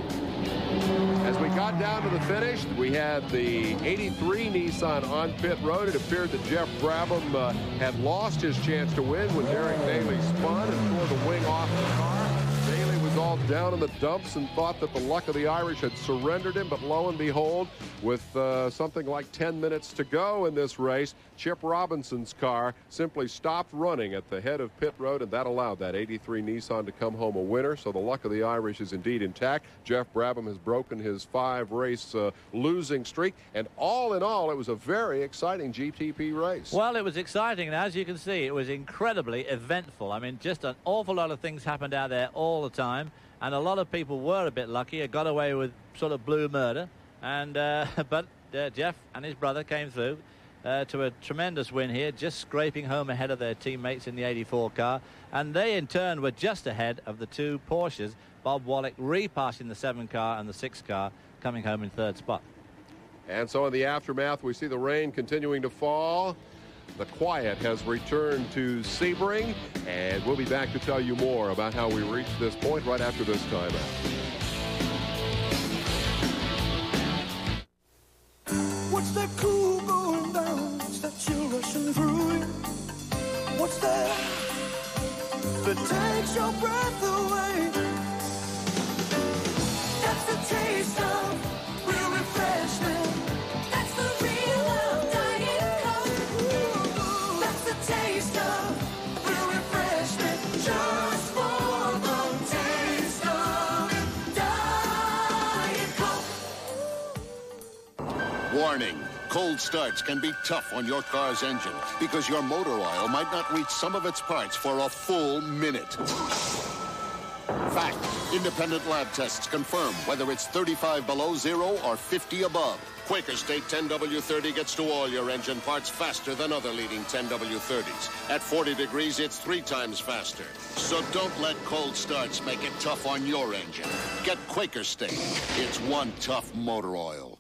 As we got down to the finish, we had the 83 Nissan on pit road. It appeared that Jeff Brabham had lost his chance to win when Derek Daly spun and tore the wing off the car. Daly was all down in the dumps and thought that the luck of the Irish had surrendered him, but lo and behold, with something like 10 minutes to go in this race, Chip Robinson's car simply stopped running at the head of pit road, and that allowed that 83 Nissan to come home a winner. So the luck of the Irish is indeed intact. Jeff Brabham has broken his 5-race losing streak, and all in all, it was a very exciting GTP race. Well, it was exciting, and as you can see, it was incredibly eventful. I mean, just an awful lot of things happened out there all the time, and a lot of people were a bit lucky. Got away with sort of blue murder, and but Jeff and his brother came through to a tremendous win here, just scraping home ahead of their teammates in the 84 car, and they in turn were just ahead of the 2 Porsches. Bob Wallach repassing the 7 car and the 6 car, coming home in 3rd spot. And so in the aftermath, we see the rain continuing to fall. The quiet has returned to Sebring, and we'll be back to tell you more about how we reached this point right after this timeout. What's that cool going down? What's that chill rushing through you? What's that takes your breath away? That's the taste of real refreshment. That's the real of Diet Coke. That's the taste of real refreshment. Just for the taste of Diet Coke. Warning. Cold starts can be tough on your car's engine because your motor oil might not reach some of its parts for a full minute. Fact, independent lab tests confirm whether it's 35 below zero or 50 above. Quaker State 10W30 gets to all your engine parts faster than other leading 10W30s. At 40 degrees, it's 3 times faster. So don't let cold starts make it tough on your engine. Get Quaker State. It's one tough motor oil.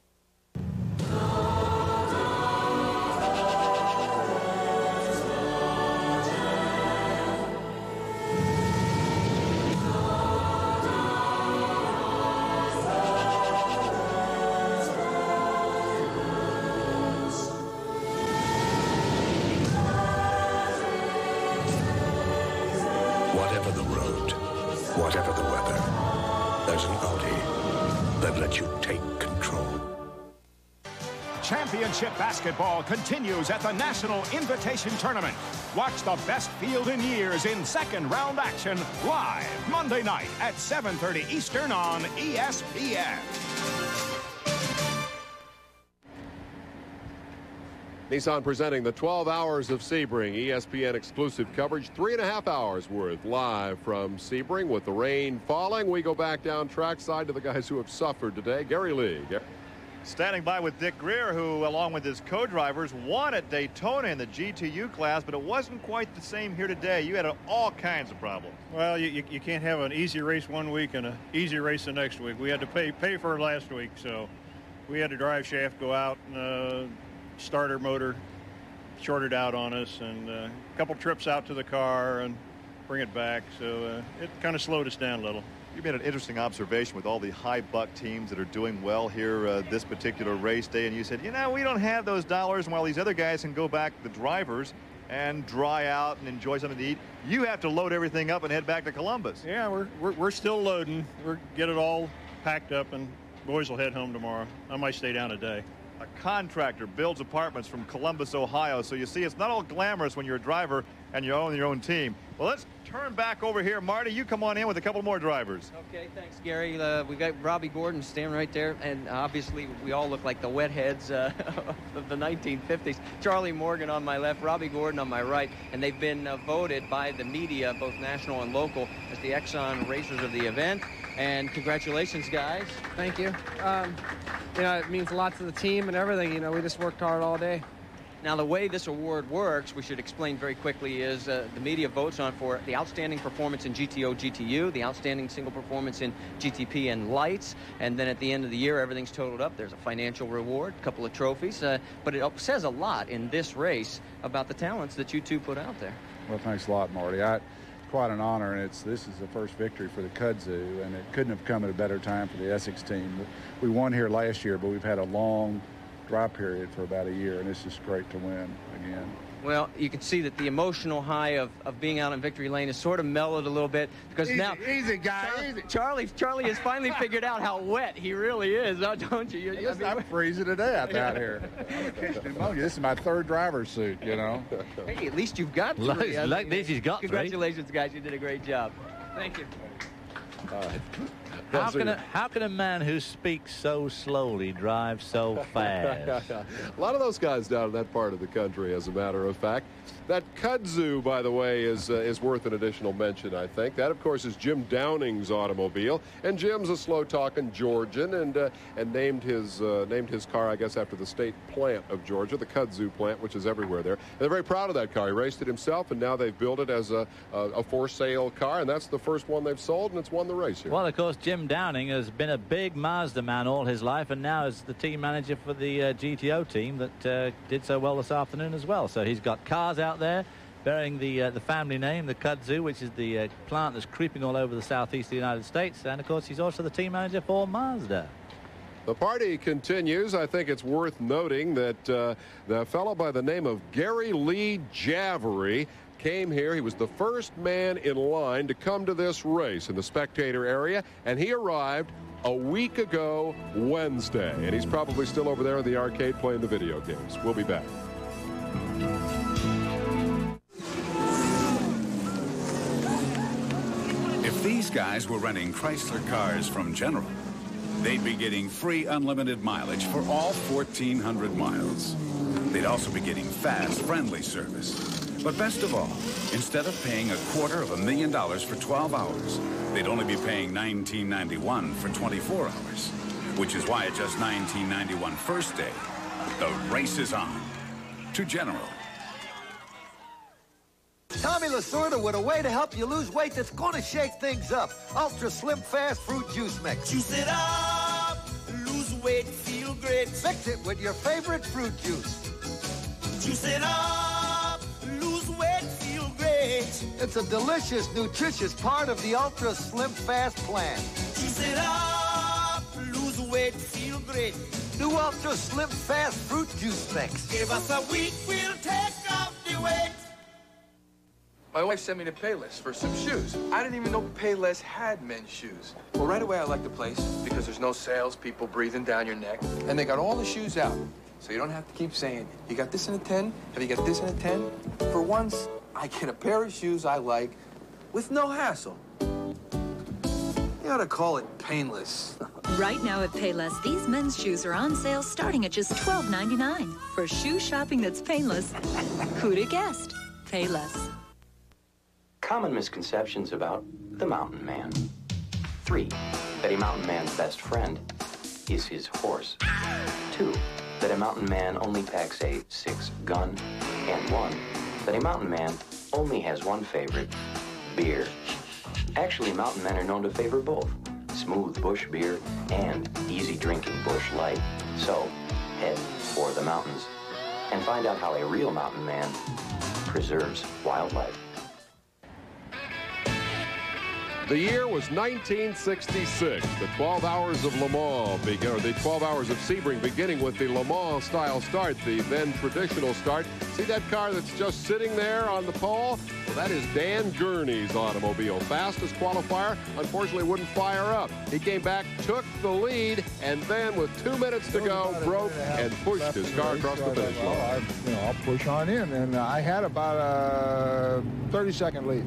Whatever the road, whatever the weather, there's an Audi that lets you take control. Championship basketball continues at the National Invitation Tournament. Watch the best field in years in second round action live Monday night at 7:30 Eastern on ESPN. Nissan presenting the 12 Hours of Sebring, ESPN exclusive coverage, 3.5 hours worth live from Sebring. With the rain falling, we go back down trackside to the guys who have suffered today. Gary Lee. Standing by with Dick Greer, who, along with his co-drivers, won at Daytona in the GTU class, but it wasn't quite the same here today. You had all kinds of problems. Well, you can't have an easy race one week and an easy race the next week. We had to pay for it last week, so we had the drive shaft go out, and starter motor shorted out on us, and a couple trips out to the car and bring it back, so it kind of slowed us down a little. You made an interesting observation with all the high buck teams that are doing well here this particular race day, and you said, you know, we don't have those dollars, and while these other guys can go back, the drivers, and dry out and enjoy something to eat, you have to load everything up and head back to Columbus. Yeah, we're still loading. We're get it all packed up, and boys will head home tomorrow. I might stay down a day. A contractor builds apartments from Columbus, Ohio, so you see it's not all glamorous when you're a driver and you own your own team. Well, let's turn back over here. Marty, you come on in with a couple more drivers. Okay, thanks, Gary. We got Robby Gordon standing right there, and obviously we all look like the wet heads of the 1950s. Charlie Morgan on my left, Robby Gordon on my right, and they've been voted by the media, both national and local, as the Exxon racers of the event. And congratulations, guys. Thank you. You know, it means a lot to the team and everything. You know, we just worked hard all day. Now, the way this award works, we should explain very quickly, is the media votes on for the outstanding performance in GTO, GTU, the outstanding single performance in GTP and Lights, and then at the end of the year, everything's totaled up. There's a financial reward, a couple of trophies, but it says a lot in this race about the talents that you two put out there. Well, thanks a lot, Marty. Quite an honor, and this is the first victory for the Kudzu, and it couldn't have come at a better time for the Essex team. We won here last year, but we've had a long dry period for about a year, and it's just great to win again. Well, you can see that the emotional high of being out in victory lane is sort of mellowed a little bit because now easy guy, easy. Charlie has finally figured out how wet he really is, don't you? I'm freezing to death out here. This is my third driver's suit, you know. Hey, at least you've got three. Like this, he's got Congratulations, guys. You did a great job. Thank you. All right. How can a man who speaks so slowly drive so fast? A lot of those guys down in that part of the country, as a matter of fact. That Kudzu, by the way, is worth an additional mention, I think. That, of course, is Jim Downing's automobile, and Jim's a slow-talking Georgian, and named his car, I guess, after the state plant of Georgia, the Kudzu plant, which is everywhere there. And they're very proud of that car. He raced it himself, and now they've built it as a for-sale car, and that's the first one they've sold, and it's won the race here. Well, of course, Jim Downing has been a big Mazda man all his life, and now is the team manager for the GTO team that did so well this afternoon as well. So he's got cars out there bearing the family name, the kudzu, which is the plant that's creeping all over the southeast of the United States. And, of course, he's also the team manager for Mazda. The party continues. I think it's worth noting that the fellow by the name of Gary Lee Javery came here. He was the first man in line to come to this race in the spectator area, and he arrived a week ago Wednesday. And he's probably still over there in the arcade playing the video games. We'll be back. If these guys were renting Chrysler cars from General, they'd be getting free unlimited mileage for all 1,400 miles. They'd also be getting fast, friendly service. But best of all, instead of paying $250,000 for 12 hours, they'd only be paying $19.91 for 24 hours. Which is why at just $19.91 first day, the race is on to General. Tommy Lasorda with a way to help you lose weight that's going to shake things up. Ultra Slim Fast Fruit Juice Mix. Juice it up, lose weight, feel great. Mix it with your favorite fruit juice. Juice it up, lose weight, feel great. It's a delicious, nutritious part of the Ultra Slim Fast plan. Juice it up, lose weight, feel great. New Ultra Slim Fast Fruit Juice Mix. Give us a week, we'll take off the weight. My wife sent me to Payless for some shoes. I didn't even know Payless had men's shoes. Well, right away I liked the place because there's no salespeople breathing down your neck. And they got all the shoes out. So you don't have to keep saying, you got this in a 10? Have you got this in a 10? For once, I get a pair of shoes I like with no hassle. You ought to call it painless. Right now at Payless, these men's shoes are on sale starting at just $12.99. For shoe shopping that's painless, who'd have guessed? Payless. Common misconceptions about the mountain man. 3, that a mountain man's best friend is his horse. 2, that a mountain man only packs a 6-gun. And 1, that a mountain man only has one favorite, beer. Actually, mountain men are known to favor both smooth bush beer and easy drinking bush light. So, head for the mountains and find out how a real mountain man preserves wildlife. The year was 1966. The 12 Hours of Le Mans began, or the 12 Hours of Sebring, beginning with the Le Mans style start, the then traditional start. See that car that's just sitting there on the pole? Well, that is Dan Gurney's automobile. Fastest qualifier, unfortunately wouldn't fire up. He came back, took the lead, and then with 2 minutes to go, broke and pushed his car across the finish line. I'll push on in, and I had about a 30-second lead.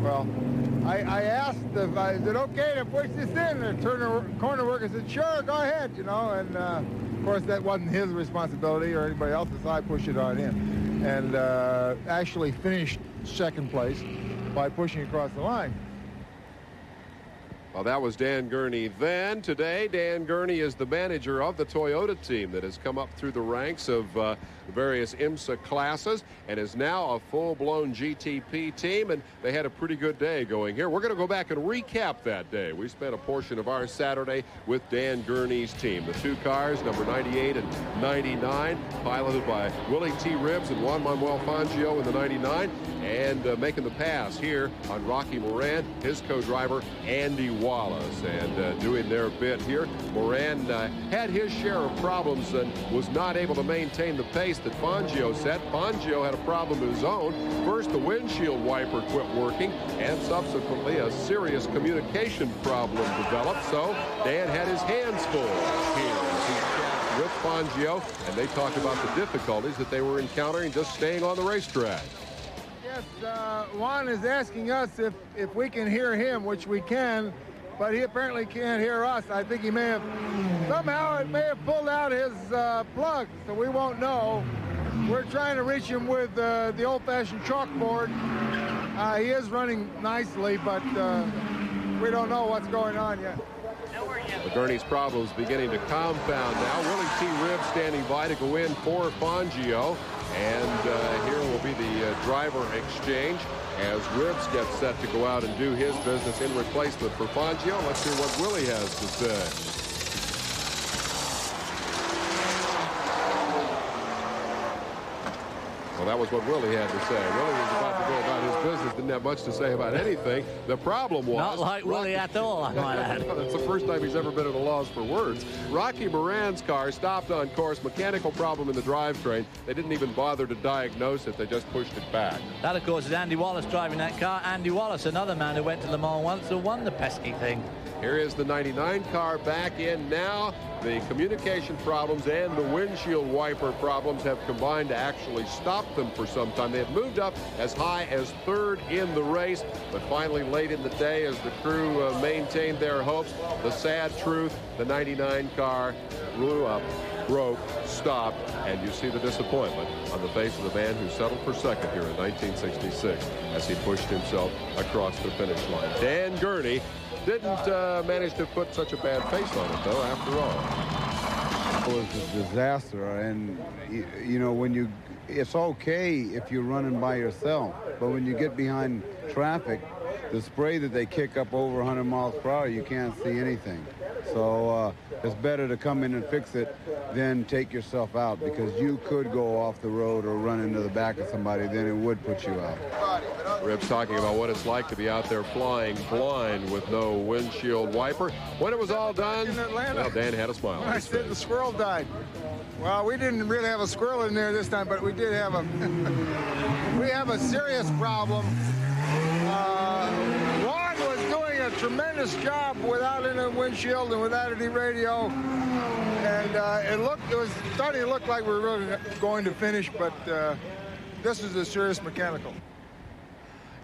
Well, I asked if is it okay to push this in, and the corner worker said, sure, go ahead, and of course that wasn't his responsibility or anybody else's, so I pushed it on in, and actually finished second place by pushing across the line. Well, that was Dan Gurney then. Today, Dan Gurney is the manager of the Toyota team that has come up through the ranks of various IMSA classes and is now a full-blown GTP team, and they had a pretty good day going here. We're going to go back and recap that day. We spent a portion of our Saturday with Dan Gurney's team. The two cars, number 98 and 99, piloted by Willie T. Ribbs and Juan Manuel Fangio in the 99, and making the pass here on Rocky Moran, his co-driver Andy Wallace, and doing their bit here. Moran had his share of problems and was not able to maintain the pace that Fangio set. Fangio had a problem of his own. First, the windshield wiper quit working, and subsequently a serious communication problem developed. So Dan had his hands full here as he chatted with Fangio, and they talked about the difficulties that they were encountering just staying on the racetrack. Yes, Juan is asking us if we can hear him, which we can, but he apparently can't hear us. I think he may have, somehow it may have pulled out his plug, so we won't know. We're trying to reach him with the old-fashioned chalkboard. He is running nicely, but we don't know what's going on yet. The Gurney's problems beginning to compound now. Willie T. Ribbs standing by to go in for Fangio. And here will be the driver exchange as Ribbs gets set to go out and do his business in replacement for Fangio. Let's hear what Willie has to say. Well, that was what Willie had to say. Willie was about to go about his business, didn't have much to say about anything. The problem was... Not like Willie at all, I might add. That's the first time he's ever been at a loss for words. Rocky Moran's car stopped on course. Mechanical problem in the drivetrain. They didn't even bother to diagnose it. They just pushed it back. That, of course, is Andy Wallace driving that car. Andy Wallace, another man who went to Le Mans once and won the pesky thing. Here is the 99 car back in now. The communication problems and the windshield wiper problems have combined to actually stop them for some time. They had moved up as high as third in the race, but finally late in the day, as the crew maintained their hopes, the sad truth, the 99 car blew up, broke, stopped, and you see the disappointment on the face of the man who settled for second here in 1966 as he pushed himself across the finish line. Dan Gurney didn't manage to put such a bad face on it, though, after all. It was a disaster, and you know, when it's okay if you're running by yourself, but when you get behind traffic, the spray that they kick up over 100 miles per hour, you can't see anything. So it's better to come in and fix it than take yourself out, because you could go off the road or run into the back of somebody, then it would put you out. Ribbs talking about what it's like to be out there flying blind with no windshield wiper. When it was all done, well, Dan had a smile. I said the squirrel died. Well, we didn't really have a squirrel in there this time, but we did have we have a serious problem. Ron was doing a tremendous job without any windshield and without any radio, and it was starting to look like we were really going to finish, but this is a serious mechanical.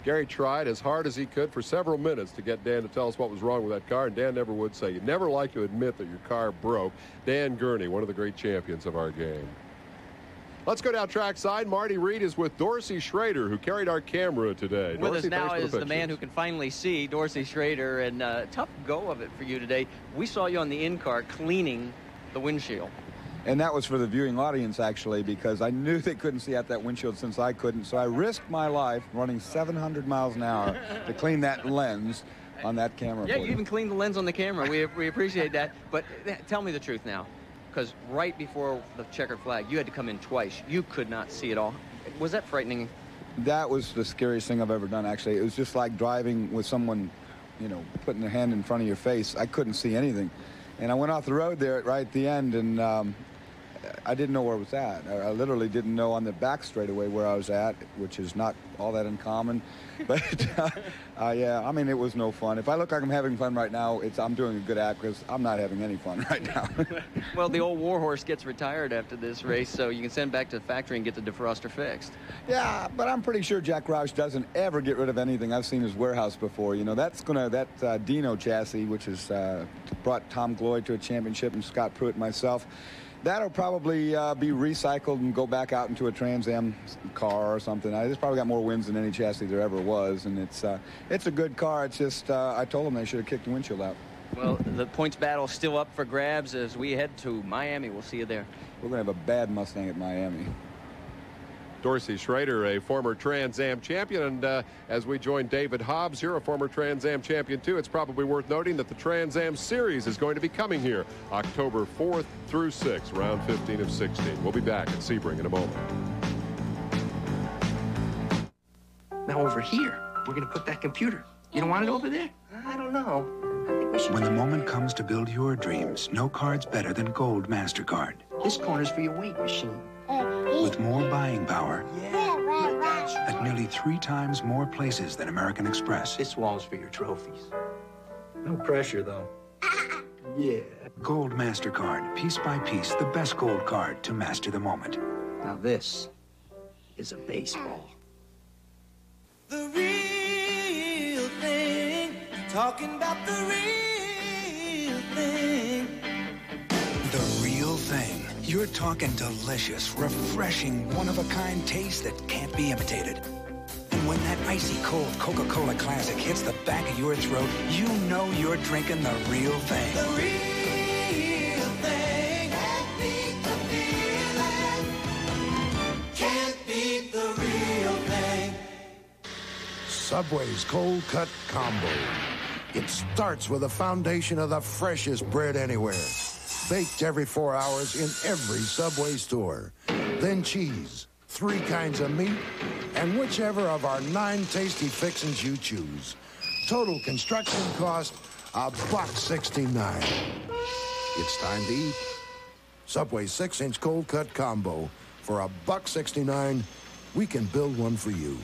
Gary tried as hard as he could for several minutes to get Dan to tell us what was wrong with that car, and Dan never would say. You'd never like to admit that your car broke. Dan Gurney, one of the great champions of our game. Let's go down trackside. Marty Reed is with Dorsey Schrader, who carried our camera today. With Dorsey, us now thanks for is the man who can finally see, Dorsey Schrader, and tough go of it for you today. We saw you on the in-car cleaning the windshield. And that was for the viewing audience, actually, because I knew they couldn't see out that windshield since I couldn't. So I risked my life running 700 miles an hour to clean that lens on that camera. Yeah, you even cleaned the lens on the camera. We appreciate that. But tell me the truth now, because right before the checkered flag, you had to come in twice. You could not see it all. Was that frightening? That was the scariest thing I've ever done, actually. It was just like driving with someone, you know, putting their hand in front of your face. I couldn't see anything. And I went off the road there right at the end, and I didn't know where I was at. I literally didn't know on the back straightaway where I was at, which is not all that uncommon. But, yeah, I mean, it was no fun. If I look like I'm having fun right now, I'm doing a good act, because I'm not having any fun right now. Well, the old warhorse gets retired after this race, so you can send back to the factory and get the defroster fixed. Yeah, but I'm pretty sure Jack Roush doesn't ever get rid of anything. I've seen his warehouse before. You know, that Dino chassis, which has brought Tom Gloyd to a championship, and Scott Pruett and myself, that'll probably be recycled and go back out into a Trans Am car or something. It's probably got more wins than any chassis there ever was, and it's a good car. It's just I told them they should have kicked the windshield out. Well, the points battle is still up for grabs as we head to Miami. We'll see you there. We're going to have a bad Mustang at Miami. Dorsey Schrader, a former Trans Am champion, and as we join David Hobbs here, a former Trans Am champion too, it's probably worth noting that the Trans Am Series is going to be coming here October 4th through 6th, round 15 of 16. We'll be back at Sebring in a moment. Now over here, we're going to put that computer. You don't want it over there? I don't know. When the moment comes to build your dreams, no card's better than Gold MasterCard. This corner's for your weight machine. With more buying power at nearly 3 times more places than American Express. This wall's for your trophies. No pressure, though. Yeah. Gold MasterCard, piece by piece, the best gold card to master the moment. Now this is a baseball. The real thing, talking about the real thing. The real thing. You're talking delicious, refreshing, one-of-a-kind taste that can't be imitated. And when that icy cold Coca-Cola Classic hits the back of your throat, you know you're drinking the real thing. The real thing. Can't beat the feeling. Can't Subway's Cold Cut Combo. It starts with a foundation of the freshest bread anywhere. Baked every 4 hours in every Subway store. Then cheese, 3 kinds of meat, and whichever of our 9 tasty fixings you choose. Total construction cost, $1.69. It's time to eat. Subway 6-inch Cold Cut Combo. For $1.69, we can build one for you.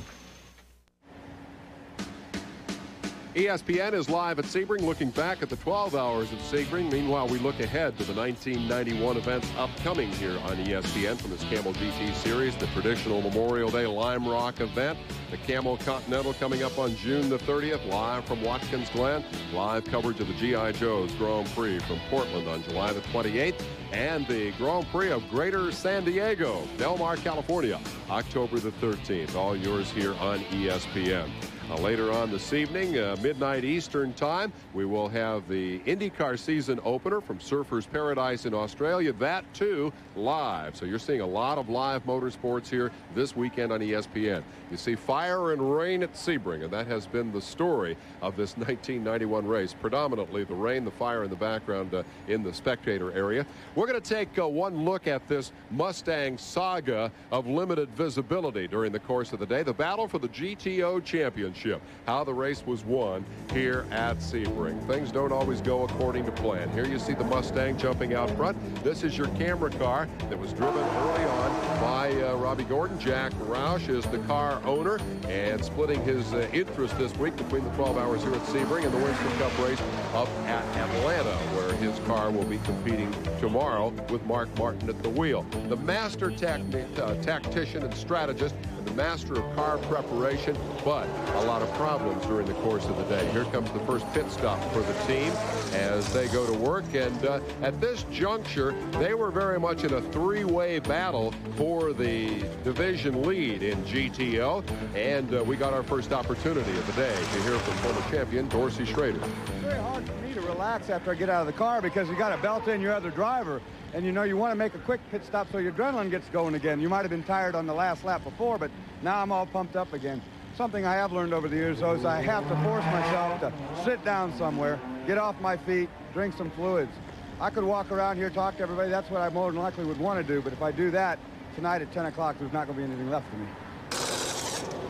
ESPN is live at Sebring, looking back at the 12 hours of Sebring. Meanwhile, we look ahead to the 1991 events upcoming here on ESPN from this Camel GT Series, the traditional Memorial Day Lime Rock event, the Camel Continental coming up on June the 30th, live from Watkins Glen, live coverage of the G.I. Joe's Grand Prix from Portland on July the 28th, and the Grand Prix of Greater San Diego, Del Mar, California, October the 13th. All yours here on ESPN. Later on this evening, midnight Eastern time, we will have the IndyCar season opener from Surfers Paradise in Australia. That, too, live. So you're seeing a lot of live motorsports here this weekend on ESPN. You see fire and rain at Sebring, and that has been the story of this 1991 race. Predominantly the rain, the fire in the background in the spectator area. We're going to take one look at this Mustang saga of limited visibility during the course of the day. The battle for the GTO Championship. How the race was won here at Sebring. Things don't always go according to plan. Here you see the Mustang jumping out front. This is your camera car that was driven early on by Robby Gordon. Jack Roush is the car owner and splitting his interest this week between the 12 hours here at Sebring and the Winston Cup race up at Atlanta, where his car will be competing tomorrow with Mark Martin at the wheel. The master tactician and strategist and the master of car preparation, but a lot of problems during the course of the day. Here comes the first pit stop for the team as they go to work, and at this juncture they were very much in a three-way battle for the division lead in GTO, and we got our first opportunity of the day to hear from former champion Dorsey Schrader. It's very hard for me to relax after I get out of the car because you got to belt in your other driver, and you know you want to make a quick pit stop so your adrenaline gets going again. You might have been tired on the last lap before, but now I'm all pumped up again. Something I have learned over the years, though, is I have to force myself to sit down somewhere, get off my feet, drink some fluids. I could walk around here, talk to everybody. That's what I more than likely would want to do. But if I do that, tonight at 10 o'clock, there's not going to be anything left for me.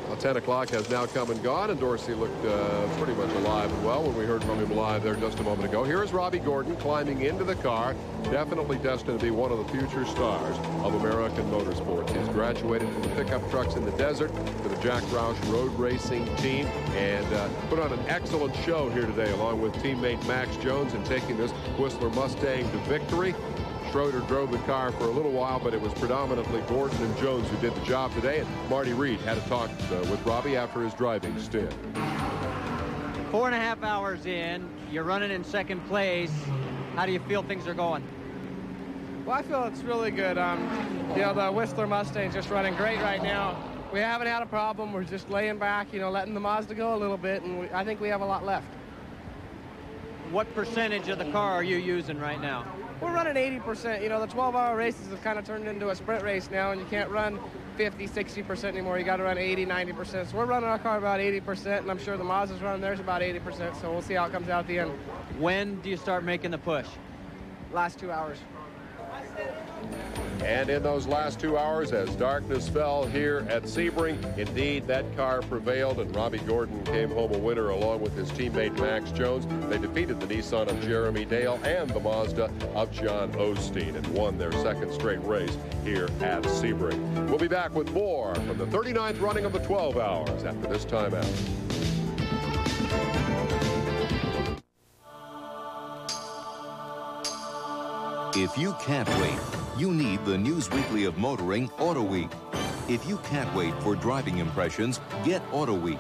Well, 10 o'clock has now come and gone, and Dorsey looked pretty much alive and well when we heard from him live there just a moment ago. Here is Robby Gordon climbing into the car, definitely destined to be one of the future stars of American motorsports. He's graduated from the pickup trucks in the desert to the Jack Roush road racing team and put on an excellent show here today along with teammate Max Jones in taking this Whistler Mustang to victory. Schroeder drove the car for a little while, but it was predominantly Gordon and Jones who did the job today, and Marty Reed had a talk with Robby after his driving stint. 4.5 hours in, you're running in second place. How do you feel things are going? Well, I feel it's really good. You know, the Whistler Mustang's just running great right now. We haven't had a problem. We're just laying back, you know, letting the Mazda go a little bit, and I think we have a lot left. What percentage of the car are you using right now? We're running 80%. You know, the 12-hour races have kind of turned into a sprint race now, and you can't run 50, 60% anymore. You got to run 80, 90%. So we're running our car about 80%, and I'm sure the Mazda's running theirs about 80%, so we'll see how it comes out at the end. When do you start making the push? Last 2 hours. And in those last 2 hours, as darkness fell here at Sebring, indeed that car prevailed, and Robby Gordon came home a winner along with his teammate Max Jones. They defeated the Nissan of Jeremy Dale and the Mazda of John Osteen and won their second straight race here at Sebring. We'll be back with more from the 39th running of the 12 hours after this timeout. If you can't wait, you need the News Weekly of Motoring Auto Week. If you can't wait for driving impressions, get Auto Week.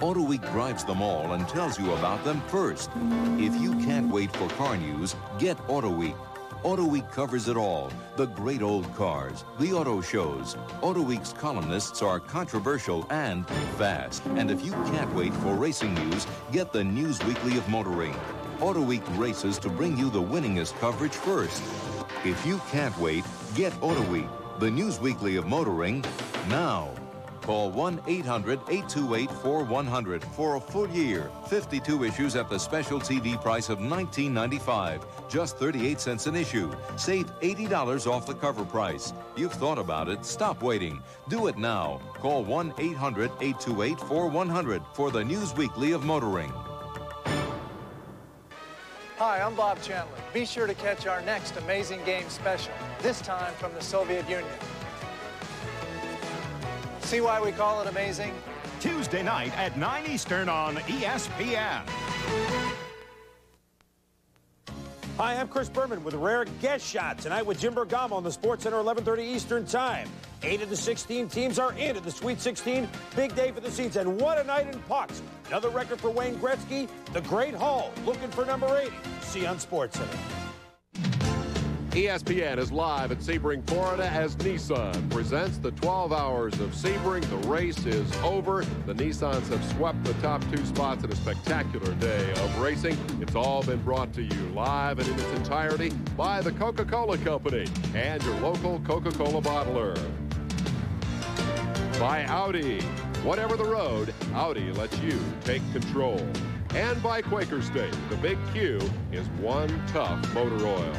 Auto Week drives them all and tells you about them first. If you can't wait for car news, get Auto Week. Auto Week covers it all. The great old cars, the auto shows. Auto Week's columnists are controversial and fast. And if you can't wait for racing news, get the News Weekly of Motoring. Auto Week races to bring you the winningest coverage first. If you can't wait, get Auto Week, the News Weekly of Motoring, now. Call 1-800-828-4100 for a full year. 52 issues at the special TV price of $19.95. Just 38 cents an issue. Save $80 off the cover price. You've thought about it. Stop waiting. Do it now. Call 1-800-828-4100 for the News Weekly of Motoring. Hi, I'm Bob Chandler. Be sure to catch our next Amazing Game special, this time from the Soviet Union. See why we call it amazing? Tuesday night at 9 Eastern on ESPN. Hi, I'm Chris Berman with a rare guest shot tonight with Jim Bergamo on the Sports Center, 11:30 Eastern Time. 8 of the 16 teams are into the Sweet 16. Big day for the seeds, and what a night in pucks. Another record for Wayne Gretzky, the Great Hall, looking for number 80. See you on Sports Center. ESPN is live at Sebring, Florida, as Nissan presents the 12 Hours of Sebring. The race is over. The Nissans have swept the top 2 spots in a spectacular day of racing. It's all been brought to you live and in its entirety by the Coca-Cola Company and your local Coca-Cola bottler. By Audi. Whatever the road, Audi lets you take control. And by Quaker State. The big Q is one tough motor oil.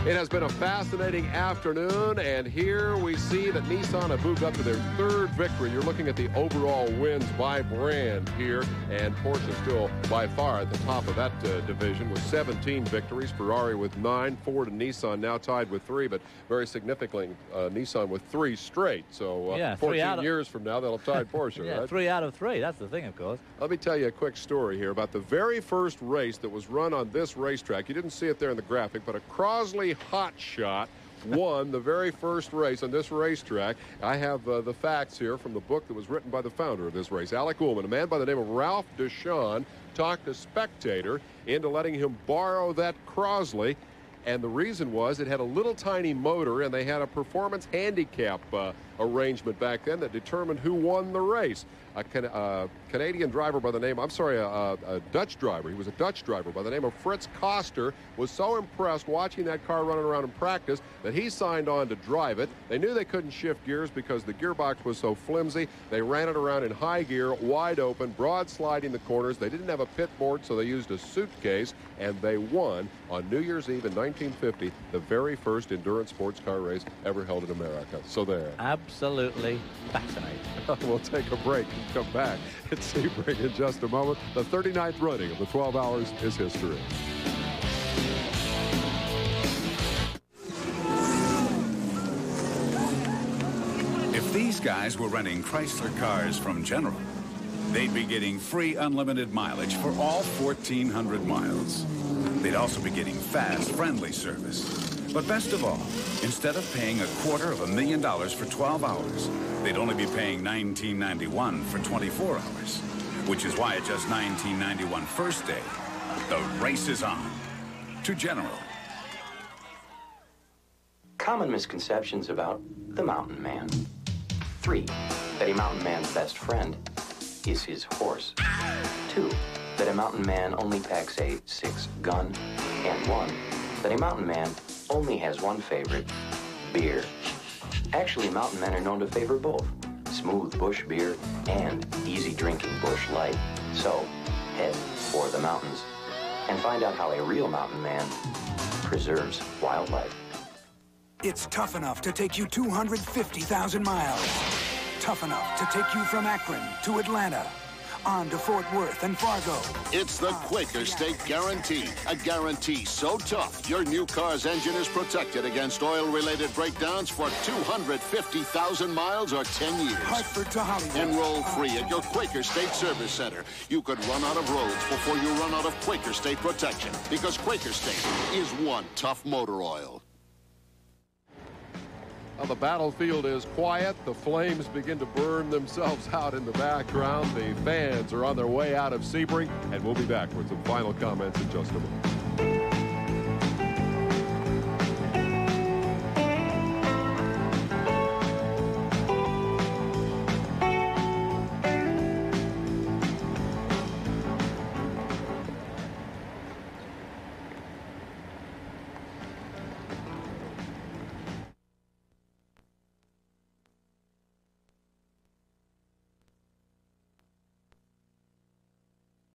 It has been a fascinating afternoon, and here we see that Nissan have moved up to their 3rd victory. You're looking at the overall wins by brand here, and Porsche still by far at the top of that division with 17 victories. Ferrari with 9, Ford and Nissan now tied with 3, but very significantly, Nissan with 3 straight. So 14 years from now, they'll have tied Porsche, yeah, right? 3 out of 3. That's the thing, of course. Let me tell you a quick story here about the very first race that was run on this racetrack. You didn't see it there in the graphic, but a Crosley Hot Shot won the very first race on this racetrack. I have the facts here from the book that was written by the founder of this race, Alec Ullman. A man by the name of Ralph Deshawn talked a Spectator into letting him borrow that Crosley. And the reason was it had a little tiny motor, and they had a performance handicap arrangement back then that determined who won the race. A Canadian driver by the name, a Dutch driver. He was a Dutch driver by the name of Fritz Koster, was so impressed watching that car running around in practice that he signed on to drive it. They knew they couldn't shift gears because the gearbox was so flimsy. They ran it around in high gear, wide open, broad sliding the corners. They didn't have a pit board, so they used a suitcase, and they won on New Year's Eve in 1950, the very first endurance sports car race ever held in America. So there. Absolutely fascinating. We'll take a break and come back at Sebring in just a moment. The 39th running of the 12 Hours is history. If these guys were renting Chrysler cars from General, they'd be getting free unlimited mileage for all 1,400 miles. They'd also be getting fast, friendly service. But best of all, instead of paying $250,000 for 12 hours, they'd only be paying $19.91 for 24 hours, which is why at just $19.91 first day, the race is on to General. Common misconceptions about the mountain man. 3, that a mountain man's best friend is his horse. 2, that a mountain man only packs a 6 gun. And 1, that a mountain man only has one favorite, beer. Actually, mountain men are known to favor both smooth bush beer and easy drinking bush light. So, head for the mountains and find out how a real mountain man preserves wildlife. It's tough enough to take you 250,000 miles. Tough enough to take you from Akron to Atlanta, on to Fort Worth and Fargo. It's the Quaker State Guarantee. A guarantee so tough, your new car's engine is protected against oil-related breakdowns for 250,000 miles or 10 years. Hartford to Hollywood. Enroll free at your Quaker State Service Center. You could run out of roads before you run out of Quaker State protection, because Quaker State is one tough motor oil. Well, the battlefield is quiet. The flames begin to burn themselves out in the background. The fans are on their way out of Sebring, and we'll be back with some final comments in just a moment.